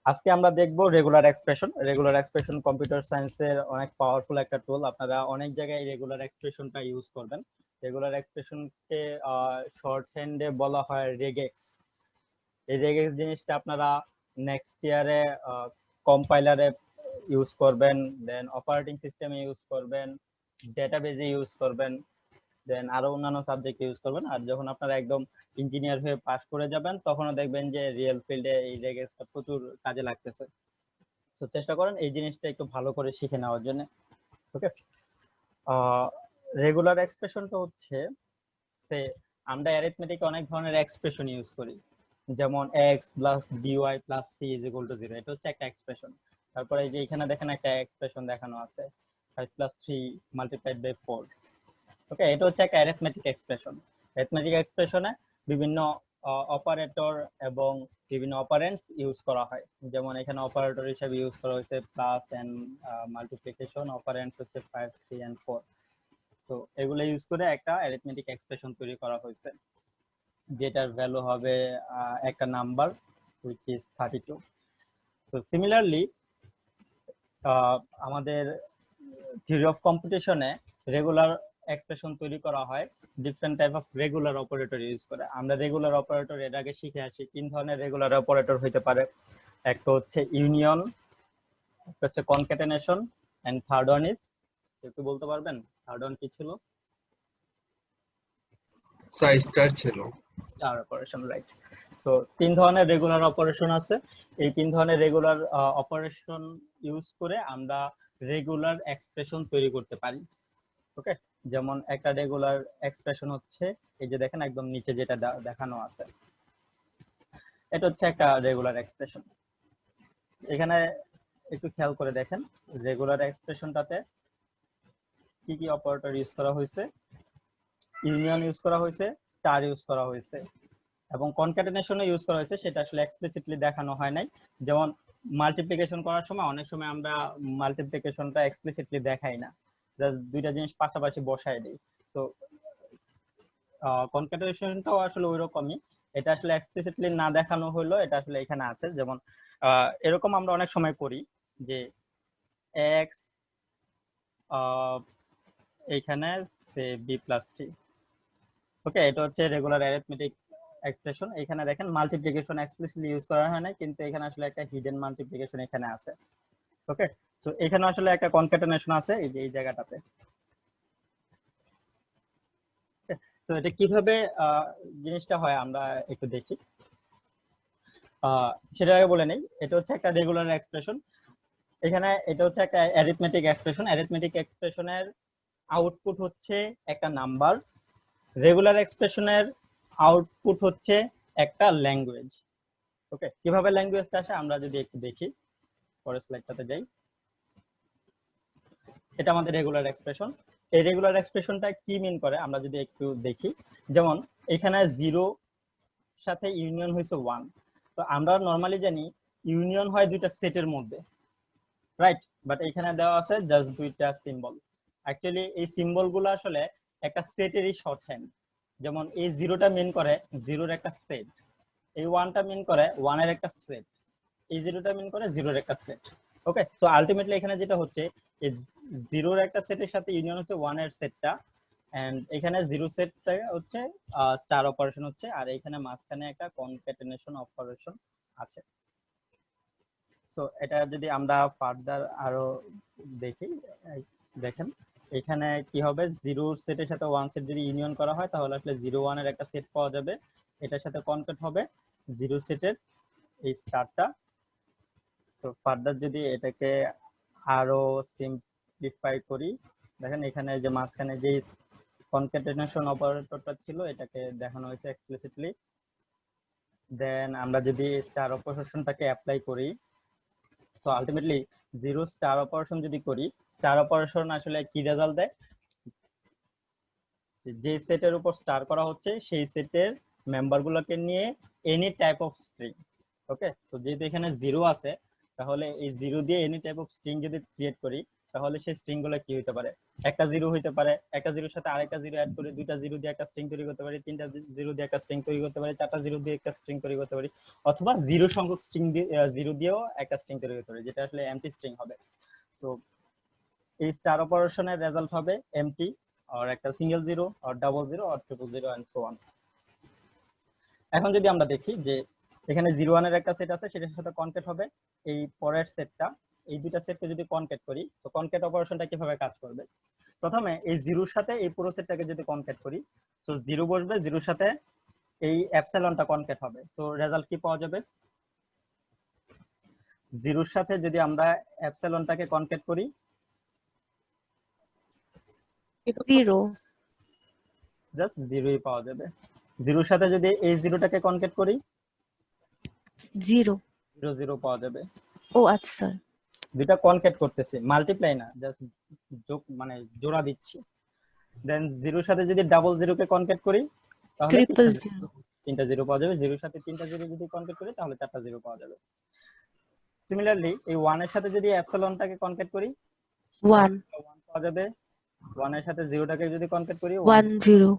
আজকে আমরা দেখব regular expression. Regular expression computer সায়েন্সের অনেক পাওয়ারফুল একটা টুল। আপনারা অনেক জায়গায় রেগুলার এক্সপ্রেশনটা ইউজ করবেন। রেগুলার এক্সপ্রেশনকে শর্ট হ্যান্ডে বলা হয় রেগেক্স। এই রেগেক্স জিনিসটা আপনারা নেক্সট ইয়ারে কম্পাইলারে ইউজ করবেন, দেন অপারেটিং সিস্টেমে ইউজ করবেন, ডেটাবেজে ইউজ করবেন, দেন আরো অন্যান্য সাবজেক্ট ইউজ করবেন। আর যখন আপনারা একদম ইঞ্জিনিয়ার হয়ে পাশ করে যাবেন তখনও দেখবেন যে রিয়েল ফিল্ডে এই রেগেক্সটা প্রচুর কাজে লাগতেছে। তো চেষ্টা করেন এই জিনিসটা একটু ভালো করে শিখে নেওয়ার জন্য। ওকে, রেগুলার এক্সপ্রেশনটা হচ্ছে সে আমরা অ্যারিথমেটিকে অনেক ধরনের এক্সপ্রেশন ইউজ করি, যেমন x plus dy plus c is equal to 0, এটা হচ্ছে একটা এক্সপ্রেশন। তারপরে এই যে এখানে দেখেন একটা এক্সপ্রেশন দেখানো আছে 5 প্লাস 3 মাল্টিপ্লাইড বাই 4। ওকে, এটা হচ্ছে একটা অ্যারিথমেটিক এক্সপ্রেশন। অ্যারিথমেটিক এক্সপ্রেশনে বিভিন্ন অপারেটর এবং বিভিন্ন অপারেন্ডস ইউজ করা হয়। যেমন এখানে অপারেটর হিসেবে ইউজ করা হয়েছে প্লাস এন্ড মাল্টিপ্লিকেশন, অপারেন্ডস হচ্ছে 5 3 এন্ড 4। তো এগুলো ইউজ করে একটা অ্যারিথমেটিক এক্সপ্রেশন তৈরি করা হয়েছে, যেটার ভ্যালু হবে একটা নাম্বার which is 32। তো সিমিলারলি আমাদের থিওরি অফ কম্পিটিশনে রেগুলার এক্সপ্রেশন তৈরি করা হয় different type of regular operator use করে। আমরা রেগুলার অপারেটর এর আগে শিখে আসি তিন ধরনের রেগুলার অপারেটর হইতে পারে। একটা হচ্ছে ইউনিয়ন, একটা হচ্ছে concatenation, and third one is, একটু বলতে পারবেন থার্ড ওয়ান কি ছিল? স্টার ছিল। Star operation, right. সো তিন ধরনের রেগুলার অপারেশন আছে। এই তিন ধরনের রেগুলার অপারেশন ইউজ করে আমরা রেগুলার এক্সপ্রেশন তৈরি করতে পারি। ওকে, যেমন একটা রেগুলার এক্সপ্রেশন হচ্ছে এই যে দেখেন একদম নিচে যেটা দেখানো আছে, এটা হচ্ছে একটা রেগুলার এক্সপ্রেশন। এখানে একটু খেয়াল করে দেখেন রেগুলার এক্সপ্রেশনটাতে কি কি অপারেটর ইউজ করা হয়েছে। ইউনিয়ন ইউজ করা হয়েছে, স্টার ইউজ করা হয়েছে, এবং কনক্যাটেনেশনও ইউজ করা হয়েছে, সেটা আসলে এক্সপ্লিসিটলি দেখানো হয় নাই। যেমন মাল্টিপ্লিকেশন করার সময় অনেক সময় আমরা মাল্টিপ্লিকেশনটা এক্সপ্লিসিটলি দেখাই না, জাস্ট দুইটা জিনিস পাশাপাশি বসায় দিই। তো কনক্যাটেনেশনটাও আসলে ওইরকমই, এটা আসলে এক্সপ্লিসিটলি না দেখানো হলো, এটা আসলে এখানে আছে। যেমন এরকম আমরা অনেক সময় করি যে এক্স এইখানে সে বি প্লাস থ্রি। ওকে, এটা হচ্ছে রেগুলার অ্যারিথমেটিক এক্সপ্রেশন। এখানে দেখেন মাল্টিপ্লিকেশন এক্সপ্লিসিটলি ইউজ করা হয় না, কিন্তু এখানে আসলে একটা হিডেন মাল্টিপ্লিকেশন এখানে আছে। ওকে, তো এখানে আসলে একটা কনক্যাটেনেশন আছে এই যে এই জায়গাটাতে। তো এটা কিভাবে জিনিসটা হয় আমরা একটু দেখি। সেটা আগে বলে নেই, এটা হচ্ছে একটা রেগুলার এক্সপ্রেশন। এখানে এটা হচ্ছে একটা অ্যারিথমেটিক এক্সপ্রেশন। অ্যারিথমেটিক এক্সপ্রেশনের আউটপুট হচ্ছে একটা নাম্বার। রেগুলার এক্সপ্রেশনের আউটপুট হচ্ছে একটা ল্যাঙ্গুয়েজ। ওকে, কিভাবে ল্যাঙ্গুয়েজটা আসে আমরা যদি একটু দেখি, পরের স্লাইডটাতে যাই। এটা আমাদের রেগুলার এক্সপ্রেশন। এই রেগুলার এক্সপ্রেশনটা কি মিন করে আমরা যদি একটু দেখি, যেমন এখানে 0 সাথে ইউনিয়ন হয়েছে 1। তো আমরা নরমালি জানি ইউনিয়ন হয় দুইটা সেটের মধ্যে, রাইট? বাট এখানে দেওয়া আছে জাস্ট দুইটা সিম্বল। অ্যাকচুয়ালি এই সিম্বলগুলো আসলে একটা সেটেরই শর্ট হ্যান্ড। যেমন এই 0টা মিন করে 0-র একটা সেট, এই 1টা মিন করে 1-এর একটা সেট, এই 0টা মিন করে 0-র একটা সেট। ওকে, সো আলটিমেটলি এখানে যেটা হচ্ছে এই 0-র একটা সেটের সাথে ইউনিয়ন হচ্ছে 1-এর সেটটা, এন্ড এখানে 0 সেটটা হচ্ছে স্টার অপারেশন হচ্ছে, আর এখানে মাঝখানে একটা কনক্যাটেনেশন অপারেশন আছে। সো এটা যদি আমরা ফার্দার আরো দেখি, দেখেন এখানে কি হবে, 0 সেটের সাথে 1 সেট যদি ইউনিয়ন করা হয় তাহলে আসলে 0 1 এর একটা সেট পাওয়া যাবে, এটার সাথে কনক্যাট হবে 0 সেটের এই স্টারটা। তো ফার্দার যদি এটাকে আরো সিম্পলিফাই করি, দেখেন এখানে যে মাঝখানে যে কনক্যাটেনেশন অপারেটরটা ছিল এটাকে দেখানো হয়েছে এক্সপ্লিসিটলি। দেন আমরা যদি স্টার অপারেশনটাকে অ্যাপ্লাই করি, সো আলটিমেটলি 0 স্টার অপারেশন যদি করি, স্টার অপারেশন আসলে কি রেজাল্ট দেয়, যে সেটের উপর স্টার করা হচ্ছে সেই সেটের মেম্বারগুলোকে নিয়ে এনি টাইপ অফ স্ট্রিং। ওকে, তো যেহেতু এখানে 0 আছে তাহলে এই 0 দিয়ে এনি টাইপ অফ স্ট্রিং যদি ক্রিয়েট করি তাহলে সেই স্ট্রিং গুলো কি হতে পারে, একটা জিরো হইতে পারে, একটা জিরোর সাথে আরেকটা জিরো অ্যাড করে দুইটা জিরো দিয়ে একটা স্ট্রিং তৈরি করতে পারি, তিনটা জিরো দিয়ে একটা স্ট্রিং তৈরি করতে পারি, চারটা জিরো দিয়ে একটা স্ট্রিং তৈরি করতে পারি, অথবা জিরো সংখ্যক স্ট্রিং দিয়ে জিরো দিয়েও একটা স্ট্রিং তৈরি করতে পারি, যেটা আসলে এমটি স্ট্রিং হবে। তো এই স্টার অপারেশনের রেজাল্ট হবে এমটি আর একটা সিঙ্গেল জিরো আর ডাবল জিরো আর triple zero and so on. এখন যদি আমরা দেখি যে এখানে 01 এর একটা সেট আছে, সেটার সাথে কনকেট হবে এই পরের সেটটা, এই দুইটা সেটকে যদি কনকেট করি, তো কনকেট অপারেশনটা কিভাবে কাজ করবে, প্রথমে এই জিরোর সাথে এই পুরো সেটটাকে যদি কনকেট করি, তো জিরো বসবে, জিরোর সাথে এই এপসিলনটা কনকেট হবে, তো রেজাল্ট কি পাওয়া যাবে, জিরোর সাথে যদি আমরা এপসিলনটাকে কনকেট করি, 0 জাস্ট জিরোই পাওয়া যাবে। জিরোর সাথে যদি এই জিরোটাকে কনকেট করি, 0 জিরো জিরো পাওয়া যাবে। ও আচ্ছা দুইটা কনকেট করতেছি, মাল্টিপ্লাই না, জাস্ট যোগ মানে জোড়া দিচ্ছি। দেন জিরোর সাথে যদি ডাবল জিরোকে কনকেট করি, তাহলে ট্রিপল 0 তিনটা জিরো পাওয়া যাবে। জিরোর সাথে তিনটা জিরো যদি কনকেট করি, তাহলে চারটা জিরো পাওয়া যাবে। সিমিলারলি এই 1 এর সাথে যদি এপসিলনটাকে কনকেট করি, 1 1 পাওয়া যাবে। 1 এর সাথে জিরোটাকে যদি কনকেট করি, 1 0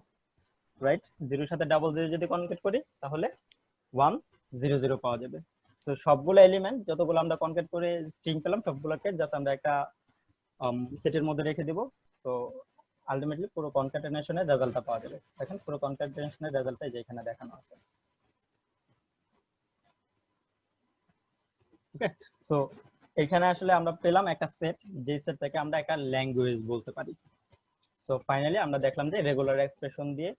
রাইট। জিরোর সাথে ডাবল জিরো যদি কনকেট করি, তাহলে 1 0 0 পাওয়া যাবে। তো সবগুলো এলিমেন্ট যতগুলো আমরা কনকেট করে স্ট্রিং পেলাম, সবগুলোকে জাস্ট আমরা একটা সেটের মধ্যে রেখে দিব। তো আলটিমেটলি পুরো কনক্যাটেনেশনের রেজাল্টটা পাওয়া যাবে। দেখেন পুরো কনক্যাটেনেশনের রেজাল্টটা যে এখানে দেখানো আছে। ওকে, সো এখানে আসলে আমরা পেলাম একটা সেট, যে সেটটাকে আমরা একটা ল্যাঙ্গুয়েজ বলতে পারি। সো ফাইনালি আমরা দেখলাম যে রেগুলার এক্সপ্রেশন দিয়ে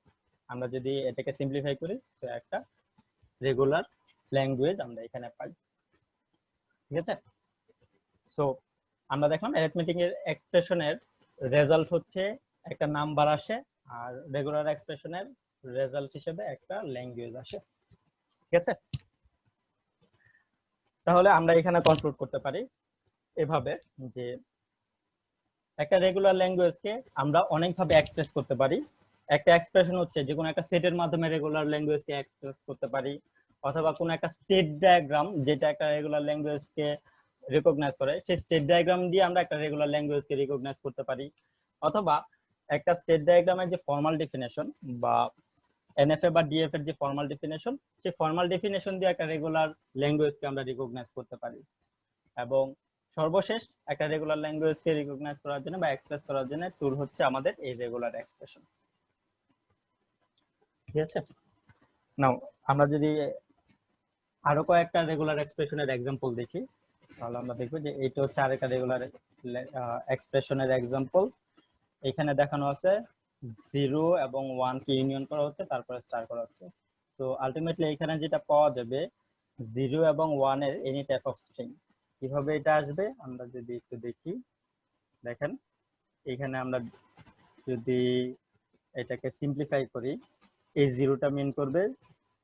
আমরা যদি এটাকে সিম্পলিফাই করি, সো একটা রেগুলার ল্যাঙ্গুয়েজ আমরা এখানে পাই। ঠিক আছে, সো আমরা দেখলাম অ্যারিথমেটিক এর এক্সপ্রেশনের রেজাল্ট হচ্ছে একটা নাম্বার আসে, আর রেগুলার এক্সপ্রেশনের রেজাল্ট হিসেবে একটা ল্যাঙ্গুয়েজ আসে। ঠিক আছে, তাহলে আমরা এখানে কনক্লুড করতে পারি এভাবে যে একটা রেগুলার ল্যাঙ্গুয়েজকে আমরা অনেকভাবে এক্সপ্রেস করতে পারি। একটা এক্সপ্রেশন হচ্ছে যে কোনো একটা সেটের মাধ্যমে রেগুলার ল্যাঙ্গুয়েজকে এক্সপ্রেস করতে পারি, অথবা কোনো একটা স্টেট ডায়াগ্রাম যেটা একটা রেগুলার ল্যাঙ্গুয়েজকে রিকগনাইজ করে, সেই স্টেট ডায়াগ্রাম দিয়ে আমরা একটা রেগুলার ল্যাঙ্গুয়েজকে রিকগনাইজ করতে পারি, অথবা একটা স্টেট ডায়াগ্রামের যে ফর্মাল ডেফিনেশন বা এনএফএ বা ডিএফ এর যে ফর্মাল ডেফিনেশন, সেই ফর্মাল ডেফিনেশন দিয়ে একটা রেগুলার ল্যাঙ্গুয়েজকে আমরা রিকগনাইজ করতে পারি। এবং সর্বশেষ একটা রেগুলার ল্যাঙ্গুয়েজকে রিকগনাইজ করার জন্য বা এক্সপ্রেস করার জন্য টুল হচ্ছে আমাদের এই রেগুলার এক্সপ্রেশন। ঠিক আছে, নাও আমরা যদি আরো কয়েকটা রেগুলার এক্সপ্রেশনের এক্সাম্পল দেখি, তাহলে আমরা দেখব যে এইটা হচ্ছে আরেকটা রেগুলার এক্সপ্রেশনের এক্সাম্পল। এখানে দেখানো আছে 0 এবং 1 কে ইউনিয়ন করা হচ্ছে, তারপরে স্টার করা হচ্ছে। তো আলটিমেটলি এখানে যেটা পাওয়া যাবে 0 এবং 1 এর এনি টাইপ অফ স্ট্রিং। কিভাবে এটা আসবে আমরা যদি একটু দেখি, দেখেন এখানে আমরা যদি এটাকে সিম্পলিফাই করি, এই জিরোটা মিন করবে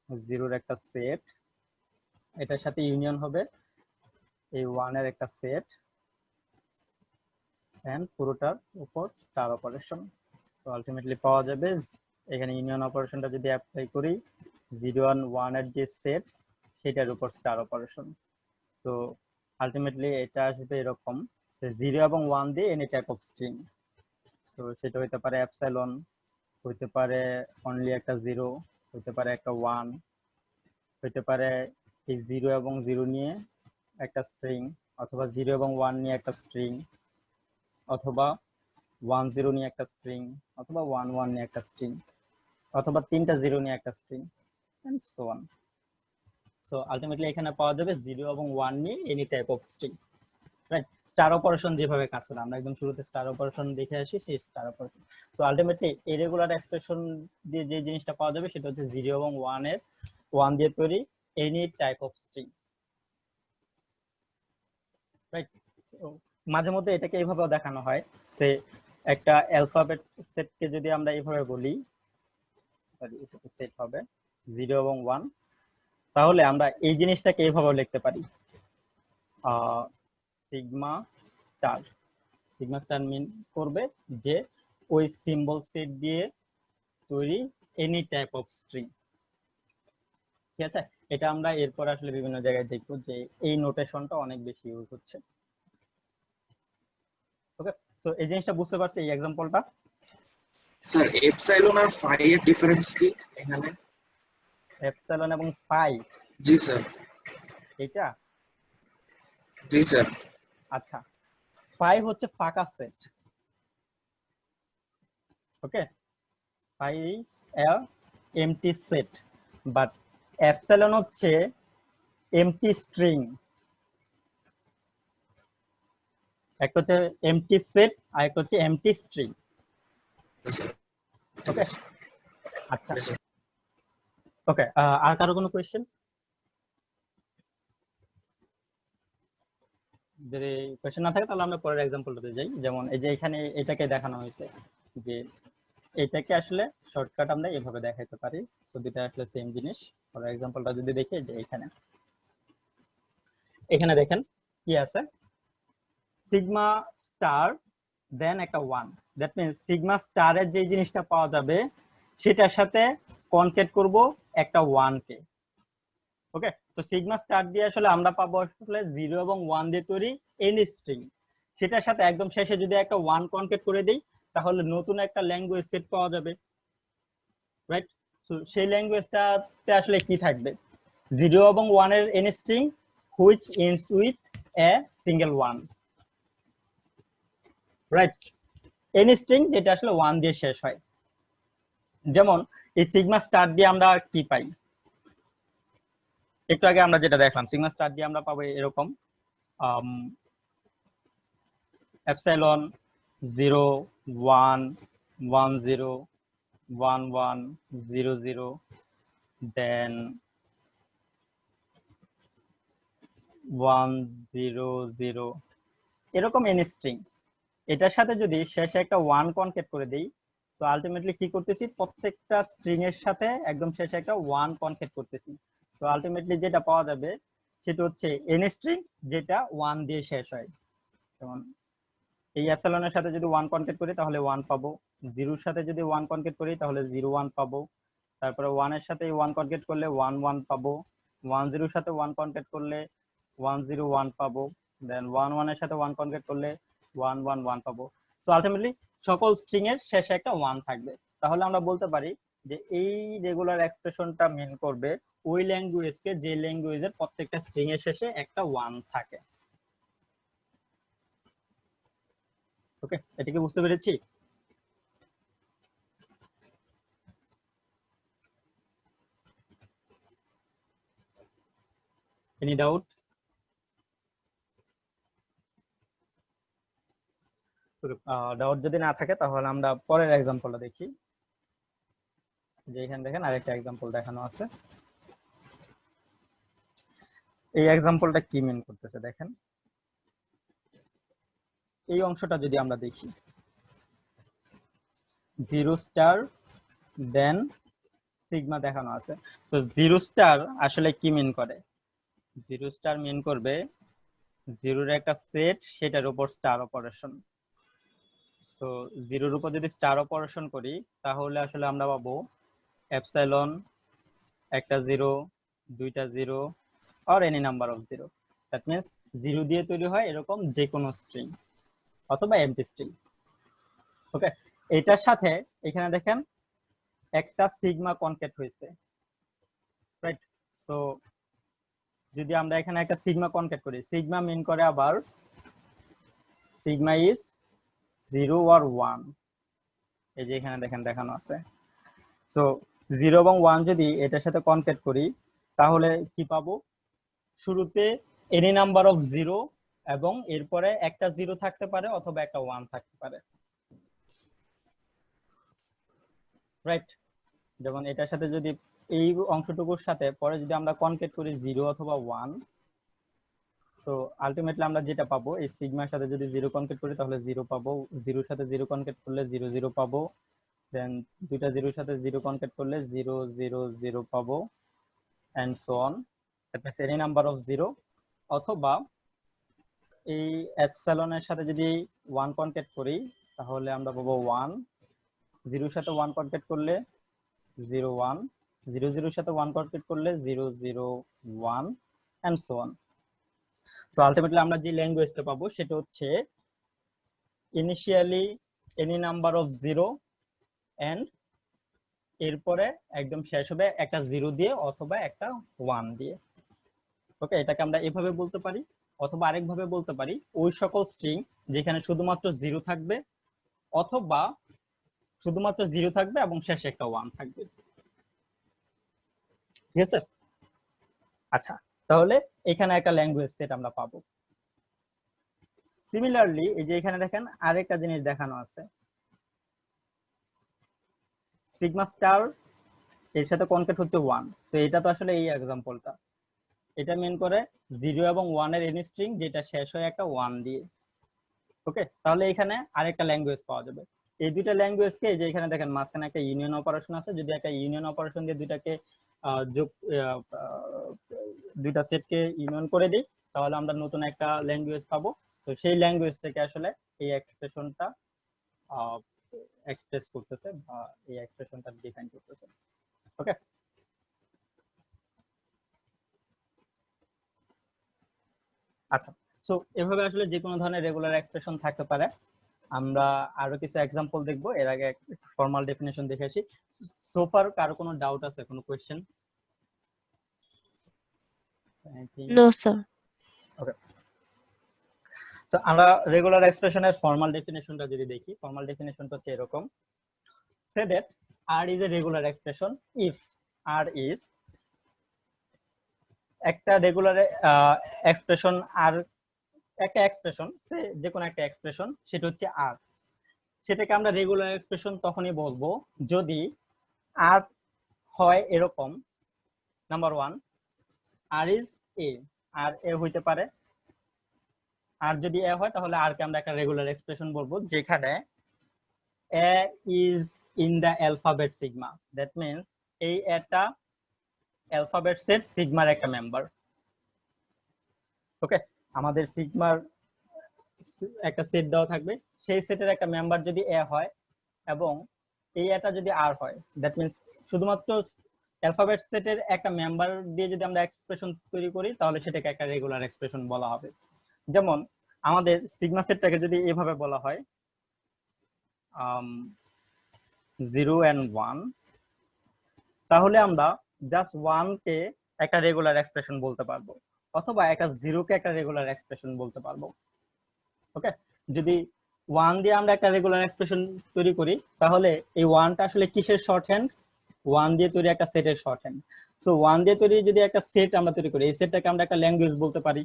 জিরোর একটা সেট, এটার সাথে ইউনিয়ন হবে এই 1 এর একটা সেট, এন্ড পুরোটার উপর স্টার অপারেশন। তো আলটিমেটলি পাওয়া যাবে এখানে ইউনিয়ন অপারেশনটা যদি অ্যাপ্লাই করি, 0 and 1 এর যে সেট সেটার উপর স্টার অপারেশন। তো আলটিমেটলি এটা আসবে এরকম, 0 এবং 1 দিয়ে এনি টাইপ অফ স্ট্রিং। তো সেটা হইতে পারে এপসাইলন, হইতে পারে অনলি একটা 0, হইতে পারে একটা 1, হইতে পারে এই 0 এবং 0 নিয়ে একটা স্ট্রিং, অথবা 0 এবং 1 নিয়ে একটা স্ট্রিং, অথবা 1 0 নিয়ে একটা স্ট্রিং, অথবা 1 1 নিয়ে একটা স্ট্রিং, অথবা তিনটা 0 নিয়ে একটা string, and so on. So ultimately এখানে পাওয়া যাবে 0 এবং 1 নিয়ে any type of string. Right, star operation যেভাবে কাজ করে, আমরা একদম শুরুতে স্টার অপারেশন দেখে আসি, সেই star operation. So ultimately irregular expression দিয়ে যে জিনিসটা পাওয়া যাবে সেটা হচ্ছে 0 এবং 1 এর 1 দিয়ে তৈরি any type of string. Right, মাঝে মধ্যে এটাকে এইভাবেও দেখানো হয়, সে একটা অ্যালফাবেট সেটকে যদি আমরা এইভাবে বলি, সরি এটা সেট হবে 0 এবং 1, তাহলে আমরা এই জিনিসটাকে এইভাবে লিখতে পারি সিগমা স্টার। সিগমা স্টার মিন করবে যে ওই সিম্বল সেট দিয়ে তৈরি এনি টাইপ অফ স্ট্রিং। ঠিক আছে, এটা আমরা এরপর আসলে বিভিন্ন জায়গায় দেখবো যে এই নোটেশনটা অনেক বেশি ইউজ হচ্ছে। ওকে, তো এই জিনিসটা বুঝতে পারছি এই এক্সাম্পলটা। স্যার এপসাইলন আর ফাই এর ডিফারেন্স কি এখানে? এপসাইলন এবং পাই, জি স্যার। এটা জি স্যার। আচ্ছা, পাই হচ্ছে ফাঁকা set. Okay, pi is a MT set, but epsilon হচ্ছে এমটি স্ট্রিং। একটা হচ্ছে এমটি সেট আর একটা হচ্ছে এমটি স্ট্রিং। স্যার ঠিক ওকে, আছে। আচ্ছা, Yes, sir. ওকে, আর কারো কোনো কোয়েশ্চেন? যদি কোয়েশ্চেন না থাকে তাহলে আমরা পরের এক্সাম্পলটাতে যাই। যেমন এই যে এখানে এটাকে দেখানো হয়েছে যে এটাকে আসলে শর্টকাট আমরা এভাবে দেখাইতে পারি। তো দুটো আসলে সেম জিনিস। পরের এক্সাম্পলটা যদি দেখি, যে এখানে দেখেন কি আছে, সিগমা স্টার দেন একটা 1, দ্যাট মিন্স সিগমা স্টারের যে জিনিসটা পাওয়া যাবে সেটার সাথে কনকেট করব একটা 1 কে। ওকে, তো সিগমা স্টার দিয়ে আসলে আমরা পাবো আসলে 0 এবং 1 দিয়ে তৈরি এনি স্ট্রিং। সেটার সাথে একদম শেষে যদি একটা 1 কনকেট করে দেই তাহলে নতুন একটা ল্যাঙ্গুয়েজ সেট পাওয়া যাবে, রাইট? তো সেই ল্যাঙ্গুয়েজটাতে আসলে কি থাকবে, 0 এবং 1 এর any string which ends with a single 1, right? Any string যেটা আসলে 1 দিয়ে শেষ হয়। যেমন এই সিগমা স্টার দিয়ে আমরা কি পাই, একটু আগে আমরা যেটা দেখলাম, সিগমা স্টার দিয়ে আমরা পাবো এরকম এপসাইলন 0 1 1 0 1 1 0 0, দেন 1 0 0, এরকম এনি স্ট্রিং। এটার সাথে যদি শেষে একটা 1 কনকেট করে দেই, তো আলটিমেটলি কি করতেছি, প্রত্যেকটা স্ট্রিং এর সাথে একদম শেষে একটা 1 কনকেট করতেছি। তো আলটিমেটলি যেটা পাওয়া যাবে সেটা হচ্ছে এনি স্ট্রিং যেটা 1 দিয়ে শেষ হয়। যেমন এই এপসাইলনের সাথে যদি 1 কনকেট করি তাহলে 1 পাবো, 0 এর সাথে যদি 1 কনকেট করি তাহলে 0 1 পাবো, তারপরে 1 এর সাথে 1 কনকেট করলে 1 1 পাবো, 1 0 এর সাথে 1 কনকেট করলে 1 0 1 পাবো, দেন 1 1 এর সাথে 1 কনকেট করলে 1 1 1 পাবো। সো আলটিমেটলি সকল স্ট্রিং এর শেষে একটা 1 থাকবে। তাহলে আমরা বলতে পারি যে এই রেগুলার এক্সপ্রেশনটা মিন করবে ওই ল্যাঙ্গুয়েজকে যে ল্যাঙ্গুয়েজের প্রত্যেকটা স্ট্রিং এর শেষে একটা 1 থাকে। ওকে, এটা কি বুঝতে পেরেছি? Any doubt? ডাউট যদি না থাকে তাহলে আমরা পরের এক্সাম্পলটা দেখি। যে এখানে দেখেন আরেকটা এক্সাম্পল দেখানো আছে। এই এক্সাম্পলটা কি মিন করতেছে দেখেন, এই অংশটা যদি আমরা দেখি, 0 স্টার দেন সিগমা দেখানো আছে। তো 0 স্টার আসলে কি মিন করে, 0 স্টার মিন করবে 0 এর একটা সেট, সেটার উপর স্টার অপারেশন। তো 0 এর উপর যদি স্টার অপারেশন করি তাহলে আসলে আমরা পাবো এপসাইলন একটা 0 দুইটা 0 or any number of 0, that means 0 দিয়ে তৈরি হয় এরকম যে কোনো স্ট্রিং অথবা এমটি স্ট্রিং। ওকে, এটার সাথে এখানে দেখেন একটা সিগমা কনকেট হয়েছে, রাইট? সো যদি আমরা এখানে একটা সিগমা কনকেট করি, সিগমা মিন করে আবার সিগমা ইজ 0 or 1, এই যে এখানে দেখেন দেখানো আছে। সো 0 এবং 1 যদি এটার সাথে কনকেট করি তাহলে কি পাবো, শুরুতে এনি নাম্বার অফ 0 এবং এরপরে একটা 0 থাকতে পারে অথবা একটা 1 থাকতে পারে, রাইট? যেমন এটার সাথে যদি এই অংশটুকুর সাথে পরে যদি আমরা কনকেট করি 0 অথবা 1, সো আলটিমেটলি আমরা যেটা পাবো, এই সিগমার সাথে যদি 0 কনকেট করি তাহলে 0 পাবো, 0 এর সাথে 0 কনকেট করলে 0 0 পাবো, দেন দুইটা 0 এর সাথে 0 কনকেট করলে 0 0 0 পাবো, and so on, that means any number of 0। অথবা এই এপসাইলনের সাথে যদি 1 কনকেট করি তাহলে আমরা পাবো 1, 0 এর সাথে 1 কনকেট করলে 0 1, 0 0 এর সাথে 1 কনকেট করলে 0 0 1, and so on. So ultimately আমরা যে ল্যাঙ্গুয়েজটা পাবো সেটা হচ্ছে initially any number of 0 and এরপরে একদম শেষ হবে একটা 0 দিয়ে অথবা একটা 1 দিয়ে। ওকে, এটাকে আমরা এভাবে বলতে পারি, অথবা আরেকভাবে বলতে পারি ওই সকল স্ট্রিং যেখানে শুধুমাত্র 0 থাকবে অথবা শুধুমাত্র 0 থাকবে এবং শেষে একটা 1 থাকবে। ঠিক আছে? আচ্ছা, তাহলে এখানে একটা ল্যাঙ্গুয়েজ সেট আমরা পাবো। সিমিলারলি এই যে এখানে দেখেন আরেকটা জিনিস দেখানো আছে, সিগমা স্টার এর সাথে কনকেট হচ্ছে 1। তো এটা তো আসলে এই এক্সাম্পলটা, এটা মেন করে 0 এবং 1 এর এনি স্ট্রিং যেটা শেষ হয় একটা 1 দিয়ে। ওকে, তাহলে এখানে আরেকটা ল্যাঙ্গুয়েজ পাওয়া যাবে। এই দুইটা ল্যাঙ্গুয়েজকে যে এখানে দেখেন মাঝখানে একটা ইউনিয়ন অপারেশন আছে, যদি একটা ইউনিয়ন অপারেশন দিয়ে দুইটাকে যোগ দুইটা সেটকে ইউনিয়ন করে দিই তাহলে আমরা নতুন একটা ল্যাঙ্গুয়েজ পাবো। তো সেই ল্যাঙ্গুয়েজ থেকে আসলে এই এক্সপ্রেশনটা এক্সপ্রেস করতেছে বা এই এক্সপ্রেশনটা ডিফাইন করতেছে। ওকে, আচ্ছা, সো এভাবে আসলে যে কোনো ধরনের রেগুলার এক্সপ্রেশন থাকতে পারে। আমরা আরো কিছু एग्जांपल দেখব, এর আগে ফর্মাল ডেফিনিশন দেখে আসি। সো ফার কারো কোনো ডাউট আছে, কোনো question? No, sir. Okay, so আমরা রেগুলার এক্সপ্রেশনের ফর্মাল ডেফিনিশনটা যদি দেখি, ফর্মাল ডেফিনিশনটা হচ্ছে এরকম, say that R is a regular expression if R is একটা রেগুলার এক্সপ্রেশন, আর একটা এক্সপ্রেশন, সে যে কোনো একটা এক্সপ্রেশন সেটা হচ্ছে আর, সেটাকে আমরা রেগুলার এক্সপ্রেশন তখনই বলবো যদি আর হয় এরকম, নাম্বার 1 আর ইজ এ, আর এ হইতে পারে। আর যদি এ হয় তাহলে আর কে আমরা একটা রেগুলার এক্সপ্রেশন বলবো যেখানে A is in the alphabet sigma, that means এই এটা অ্যালফাবেট সেট সিগমার একটা মেম্বার। ওকে, আমাদের সিগমার একটা সেট দেওয়া থাকবে, সেই সেটের একটা মেম্বার যদি এ হয় এবং এই এটা যদি আর হয়, দ্যাট মিন্স শুধুমাত্র অ্যালফাবেট সেটের একটা মেম্বার দিয়ে যদি আমরা এক্সপ্রেশন তৈরি করি তাহলে সেটাকে একটা রেগুলার এক্সপ্রেশন বলা হবে। যেমন আমাদের সিগমা সেটটাকে যদি এভাবে বলা হয় 0 and 1, তাহলে আমরা জাস্ট 1 কে একটা রেগুলার এক্সপ্রেশন বলতে পারবো অথবা একটা 0 কে একটা রেগুলার এক্সপ্রেশন বলতে পারবো। ওকে, যদি 1 দিয়ে আমরা একটা রেগুলার এক্সপ্রেশন তৈরি করি তাহলে এই 1টা আসলে কিসের শর্ট হ্যান্ড? 1 দিয়ে তৈরি একটা সেটের শর্ট হ্যান্ড। সো 1 দিয়ে তৈরি যদি একটা সেট আমরা তৈরি করি, এই সেটটাকে আমরা একটা ল্যাঙ্গুয়েজ বলতে পারি,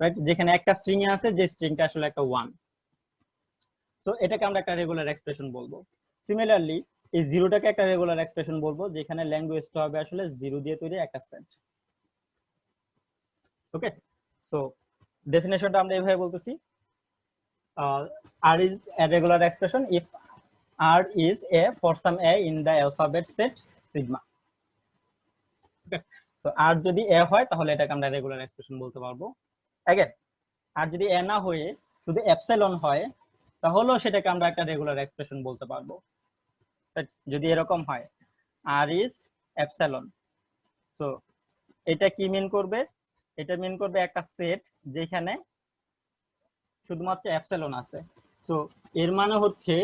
রাইট? যেখানে একটা স্ট্রিং এ আছে, যে স্ট্রিংটা আসলে একটা 1। সো এটাকে আমরা একটা রেগুলার এক্সপ্রেশন বলবো। সিমিলারলি এই 0টাকে একটা রেগুলার এক্সপ্রেশন বলবো যেখানে ল্যাঙ্গুয়েজটা হবে আসলে 0 দিয়ে তৈরি একটা সেট। ওকে, সো ডেফিনেশনটা আমরা এইভাবে বলতেছি, R is a regular expression if R is a for some a in the alphabet set sigma. Okay, so R যদি a হয় তাহলে এটাকে আমরা রেগুলার এক্সপ্রেশন বলতে পারবো। अगेन আর যদি a না হয়ে শুধু এপসিলন হয় তাহলেও সেটাকে আমরা একটা রেগুলার এক্সপ্রেশন বলতে পারবো। যদি এরকম হয় R is epsilon, তো এটা কি মিন করবে? এটা মিন করবে একটা সেট যেখানে শুধুমাত্র এপসিলন আছে। সো এর মানে হচ্ছে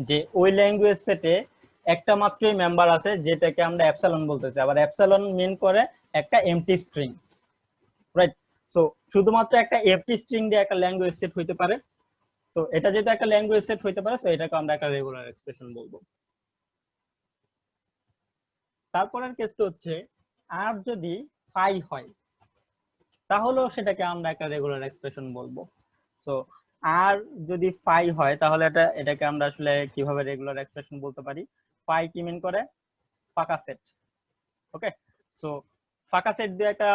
যে ওই ল্যাঙ্গুয়েজ সেটে একটা মাত্রই মেম্বার আছে যেটাকে আমরা এপসিলন বলতেছি। আবার এপসিলন মিন করে একটা এমটি স্ট্রিং, রাইট? সো শুধুমাত্র একটা এমটি স্ট্রিং দিয়ে একটা ল্যাঙ্গুয়েজ সেট হইতে পারে। তো এটা যেহেতু একটা ল্যাঙ্গুয়েজ সেট হইতে পারে, সো এটাকে আমরা একটা রেগুলার এক্সপ্রেশন বলবো। তারপরের কেসটা হচ্ছে আর যদি ফাই হয় তাহলেও সেটাকে আমরা একটা রেগুলার এক্সপ্রেশন বলবো। তো আর যদি ফাই হয় তাহলে এটাকে আমরা আসলে কিভাবে রেগুলার এক্সপ্রেশন বলতে পারি? ফাই কি মিন করে? ফাঁকা সেট। ওকে, সো ফাঁকা সেট দিয়ে একটা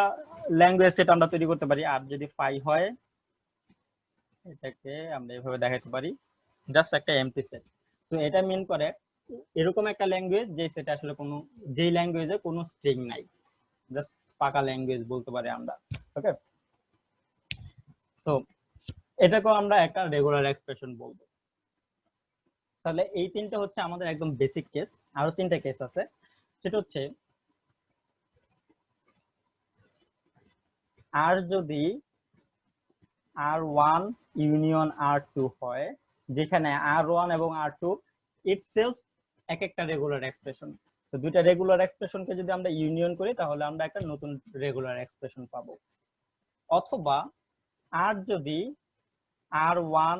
ল্যাঙ্গুয়েজ সেট আমরা তৈরি করতে পারি। আর যদি ফাই হয় এটাকে আমরা এভাবে দেখাতে পারি জাস্ট একটা এমটি সেট। সো এটা মিন করে এরকম একটা ল্যাঙ্গুয়েজ যে সেটা আসলে কোনো, যেই ল্যাঙ্গুয়েজে কোনো স্ট্রিং নাই, জাস্ট ফাঁকা ল্যাঙ্গুয়েজ বলতে পারি আমরা। ওকে, সো এটাকেও আমরা একটা রেগুলার এক্সপ্রেশন বলবো। তাহলে এই তিনটা হচ্ছে আমাদের একদম বেসিক কেস। আরো তিনটা কেস আছে, সেটা হচ্ছে আর যদি R1 ইউনিয়ন R2 হয় যেখানে R1 এবং R2 ইটসেলফ এক একটা রেগুলার এক্সপ্রেশন। তো দুইটা রেগুলার এক্সপ্রেশনকে যদি আমরা ইউনিয়ন করি তাহলে আমরা একটা নতুন রেগুলার এক্সপ্রেশন পাবো। অথবা আর যদি R1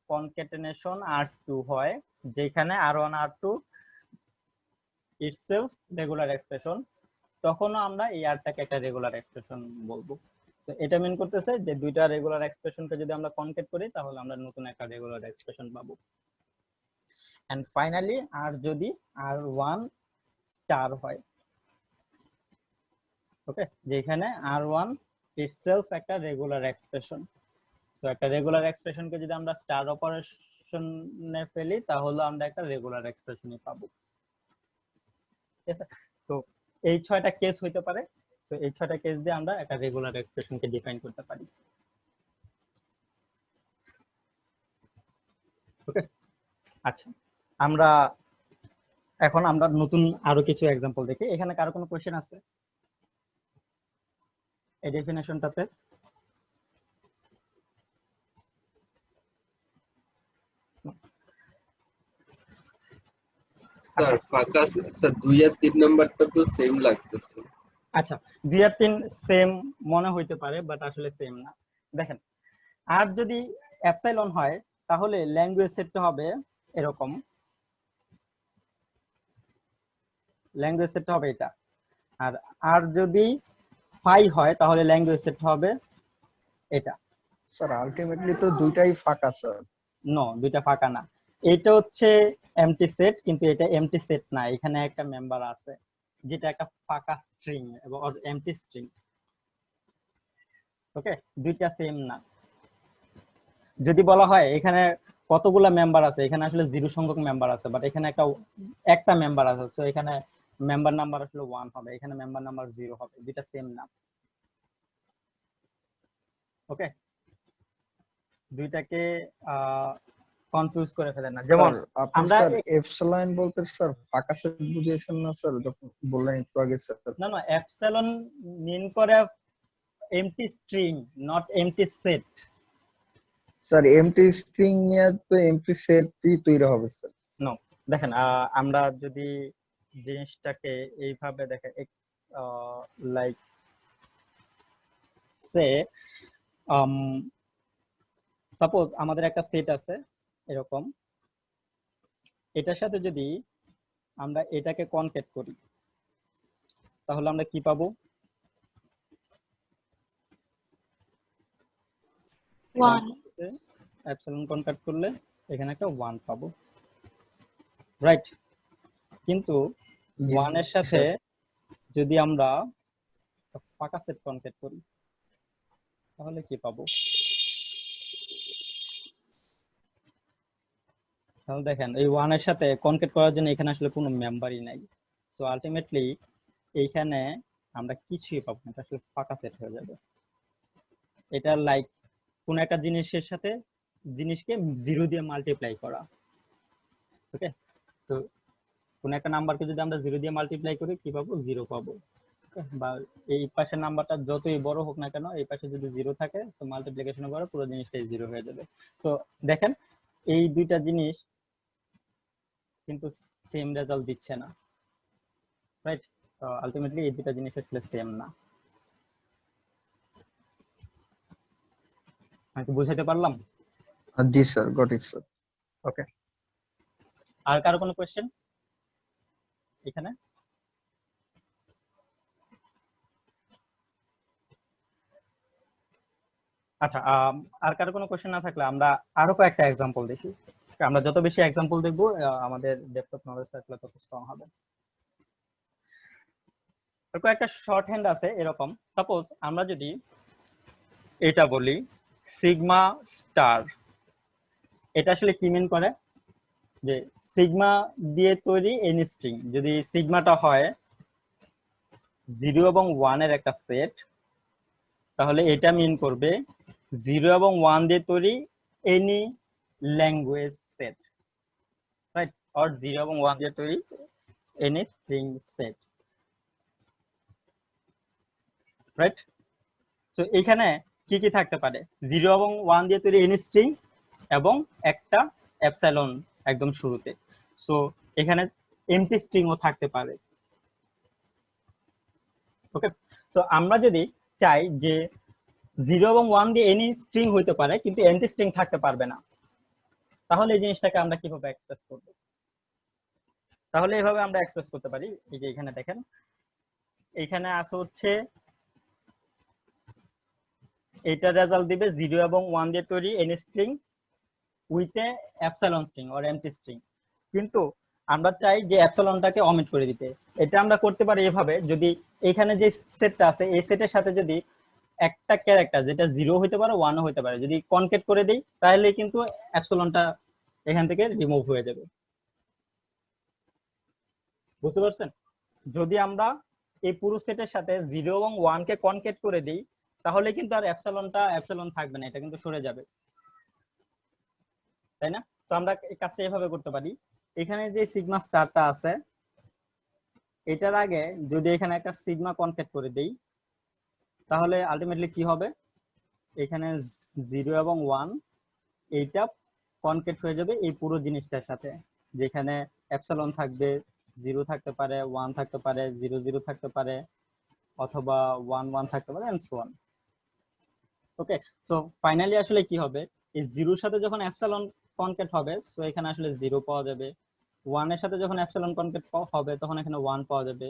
কনক্যাটেনেশন R2 হয়, যেখানে R1 R2 itself regular expression, তখনও আমরা এই আরটাকে একটা রেগুলার এক্সপ্রেশন বলবো। তো এটা মিন করতেছে যে দুইটা রেগুলার এক্সপ্রেশনকে যদি আমরা কনক্যাট করি তাহলে আমরা নতুন একটা রেগুলার এক্সপ্রেশন পাবো। এন্ড ফাইনালি আর যদি R1 স্টার হয়, ওকে, যেখানে R1 ইটসেলফ একটা রেগুলার এক্সপ্রেশন। তো একটা রেগুলার এক্সপ্রেশনকে যদি আমরা স্টার অপারেশনে ফেলি তাহলে আমরা একটা রেগুলার এক্সপ্রেশনই পাবো। ঠিক আছে, তো এই 6টা কেস হইতে পারে। তো এই 6টা কেস দিয়ে আমরা একটা রেগুলার এক্সপ্রেশনকে ডিফাইন করতে পারি। ওকে, আচ্ছা, এখন আমরা নতুন আরো কিছু एग्जांपल দেখি। এখানে কারো কোনো কোশ্চেন আছে এই ডেফিনেশনটাতে? স্যার ফাঁকা স্যার 2 আর 3 নাম্বারটা তো সেম লাগতেছে। আচ্ছা, 2 আর 3 সেম মনে হইতে পারে, বাট আসলে সেম না। দেখেন, আর যদি এপসাইলন হয় তাহলে ল্যাঙ্গুয়েজ সেটটা হবে এরকম, ল্যাঙ্গুয়েজ সেটটা হবে এটা। আর যদি ফাই হয় তাহলে ল্যাঙ্গুয়েজ সেটটা হবে এটা। স্যার আলটিমেটলি তো দুইটাই ফাঁকা স্যার। নো, দুইটা ফাঁকা না। এটা হচ্ছে এমটি সেট, কিন্তু এটা এমটি সেট না, এখানে একটা মেম্বার আছে যেটা একটা ফাঁকা স্ট্রিং এবং এমটি স্ট্রিং। ওকে, দুইটা সেম না। যদি বলা হয় এখানে কতগুলা মেম্বার আছে, এখানে আসলে 0 সংখ্যক মেম্বার আছে, বাট এখানে একটা মেম্বার আছে, সো এখানে মেম্বার নাম্বার আসলে 1 হবে, এখানে মেম্বার নাম্বার 0 হবে, দুইটা সেম না। ওকে, দুইটাকে কনফিউজ করে ফেলেন না। যেমন আপনি আমরা স্যার এপসাইলন বলতে স্যার ফাঁকা সেট বুঝিয়েছেন না স্যার, যখন বললেন একটু আগে স্যার? না, এপসাইলন মিন করে MT string, not MT set. Sir MT string নিয়ে তো এমটি সেটই তৈরি হবে স্যার। নো, দেখেন, আমরা যদি জিনিসটাকে এইভাবে দেখে, লাইক সে সাপোজ আমাদের একটা সেট আছে এরকম, এটার সাথে যদি আমরা এটাকে কনক্যাট করি তাহলে আমরা কি পাবো? 1 এপসাইলন কনক্যাট করলে এখানে একটা 1 পাবো, রাইট? কিন্তু 1 এর সাথে যদি আমরা ফাঁকা সেট কনক্যাট করি তাহলে কি পাবো? তাহলে দেখেন, এই 1 এর সাথে কনক্যাট করার জন্য এখানে আসলে কোনো মেম্বারই নাই। সো আলটিমেটলি এইখানে আমরা কিছুই পাবো না, এটা আসলে ফাঁকা সেট হয়ে যাবে। এটা লাইক কোন একটা জিনিসের সাথে জিনিসকে 0 দিয়ে মাল্টিপ্লাই করা। ওকে, তো কোন একটা নাম্বারকে যদি আমরা 0 দিয়ে মাল্টিপ্লাই করি কি পাবো? 0 পাবো। বা এই পাশের নাম্বারটা যতই বড় হোক না কেন, এই পাশে যদি 0 থাকে তো মাল্টিপ্লিকেশনের পরে পুরো জিনিসটাই 0 হয়ে যাবে। সো দেখেন, এই দুইটা জিনিস কিন্তু সেম রেজাল্ট দিচ্ছে না, রাইট? তো আলটিমেটলি এই দুইটা জিনিস আসলে সেম না। আমি কি বুঝাতে পারলাম? জি sir, got it sir. Okay, আর কারো কোনো কোশ্চেন এখানে? আচ্ছা, আর কারো কোনো কোশ্চেন না থাকলে আমরা আরো কয়েকটা एग्जांपल দেখি। আমরা যত বেশি एग्जांपल দেখব আমাদের ডেপথ অফ নলেজ থাকলে তত স্ট্রং হবে। আর কয়েকটা শর্ট হ্যান্ড আছে এরকম। সাপোজ আমরা যদি এটা বলি সিগমা স্টার, এটা আসলে কি মিন করে? যে সিগমা দিয়ে তৈরি এনি স্ট্রিং, যদি সিগমাটা হয় 0 এবং 1 এর একটা সেট, তাহলে এটা মিন করবে 0 এবং 1 দিয়ে তৈরি any language set, right? Or 0 এবং 1 দিয়ে তৈরি any string set, right? So এখানে কি কি থাকতে পারে? 0 এবং 1 দিয়ে তৈরি এনি স্ট্রিং এবং একটা এপসাইলন একদম শুরুতে। সো এখানে এমটি স্ট্রিংও থাকতে পারে। ওকে, তো আমরা যদি চাই যে 0 এবং 1 দিয়ে এনি স্ট্রিং হইতে পারে কিন্তু এমটি স্ট্রিং থাকতে পারবে না, তাহলে এই জিনিসটাকে আমরা কিভাবে এক্সপ্রেস করব? তাহলে এভাবে আমরা এক্সপ্রেস করতে পারি। এই যে এখানে দেখেন, এখানে আছে হচ্ছে এটা রেজাল্ট দিবে 0 এবং 1 দিয়ে তৈরি any string with a epsilon string or MT string, কিন্তু আমরা চাই যে এপসাইলনটাকে অমিট করে দিতে। এটা আমরা করতে পারি এভাবে, যদি এখানে যে সেটটা আছে এই সেটের সাথে যদি একটা ক্যারেক্টার যেটা 0 হতে পারে 1 ও হতে পারে যদি কনকেট করে দেই, তাহলে কিন্তু এপসাইলনটা এখান থেকে রিমুভ হয়ে যাবে। বুঝতে পারছেন? যদি আমরা এই পুরো সেটের সাথে 0 এবং 1 কে কনকেট করে দেই, তাহলে কিন্তু আর এপসাইলন থাকবে না, এটা কিন্তু সরে যাবে, তাই না? তো আমরা এই কাজটা এভাবে করতে পারি। এখানে যে সিগমা স্টারটা আছে এটার আগে যদি এখানে একটা সিগমা কনকেট করে দেই, তাহলে আলটিমেটলি কি হবে, এখানে 0 এবং 1 এইটা কনকেট হয়ে যাবে এই পুরো জিনিসটার সাথে, যেখানে এপসাইলন থাকবে, 0 থাকতে পারে, 1 থাকতে পারে, 0 0 থাকতে পারে, অথবা 1 1 থাকতে পারে and so on. Okay, so finally আসলে কি হবে, এই 0 এর সাথে যখন এপসাইলন কনকেট হবে তো এখানে আসলে 0 পাওয়া যাবে, 1 এর সাথে যখন এপসাইলন কনকেট হবে তখন এখানে 1 পাওয়া যাবে,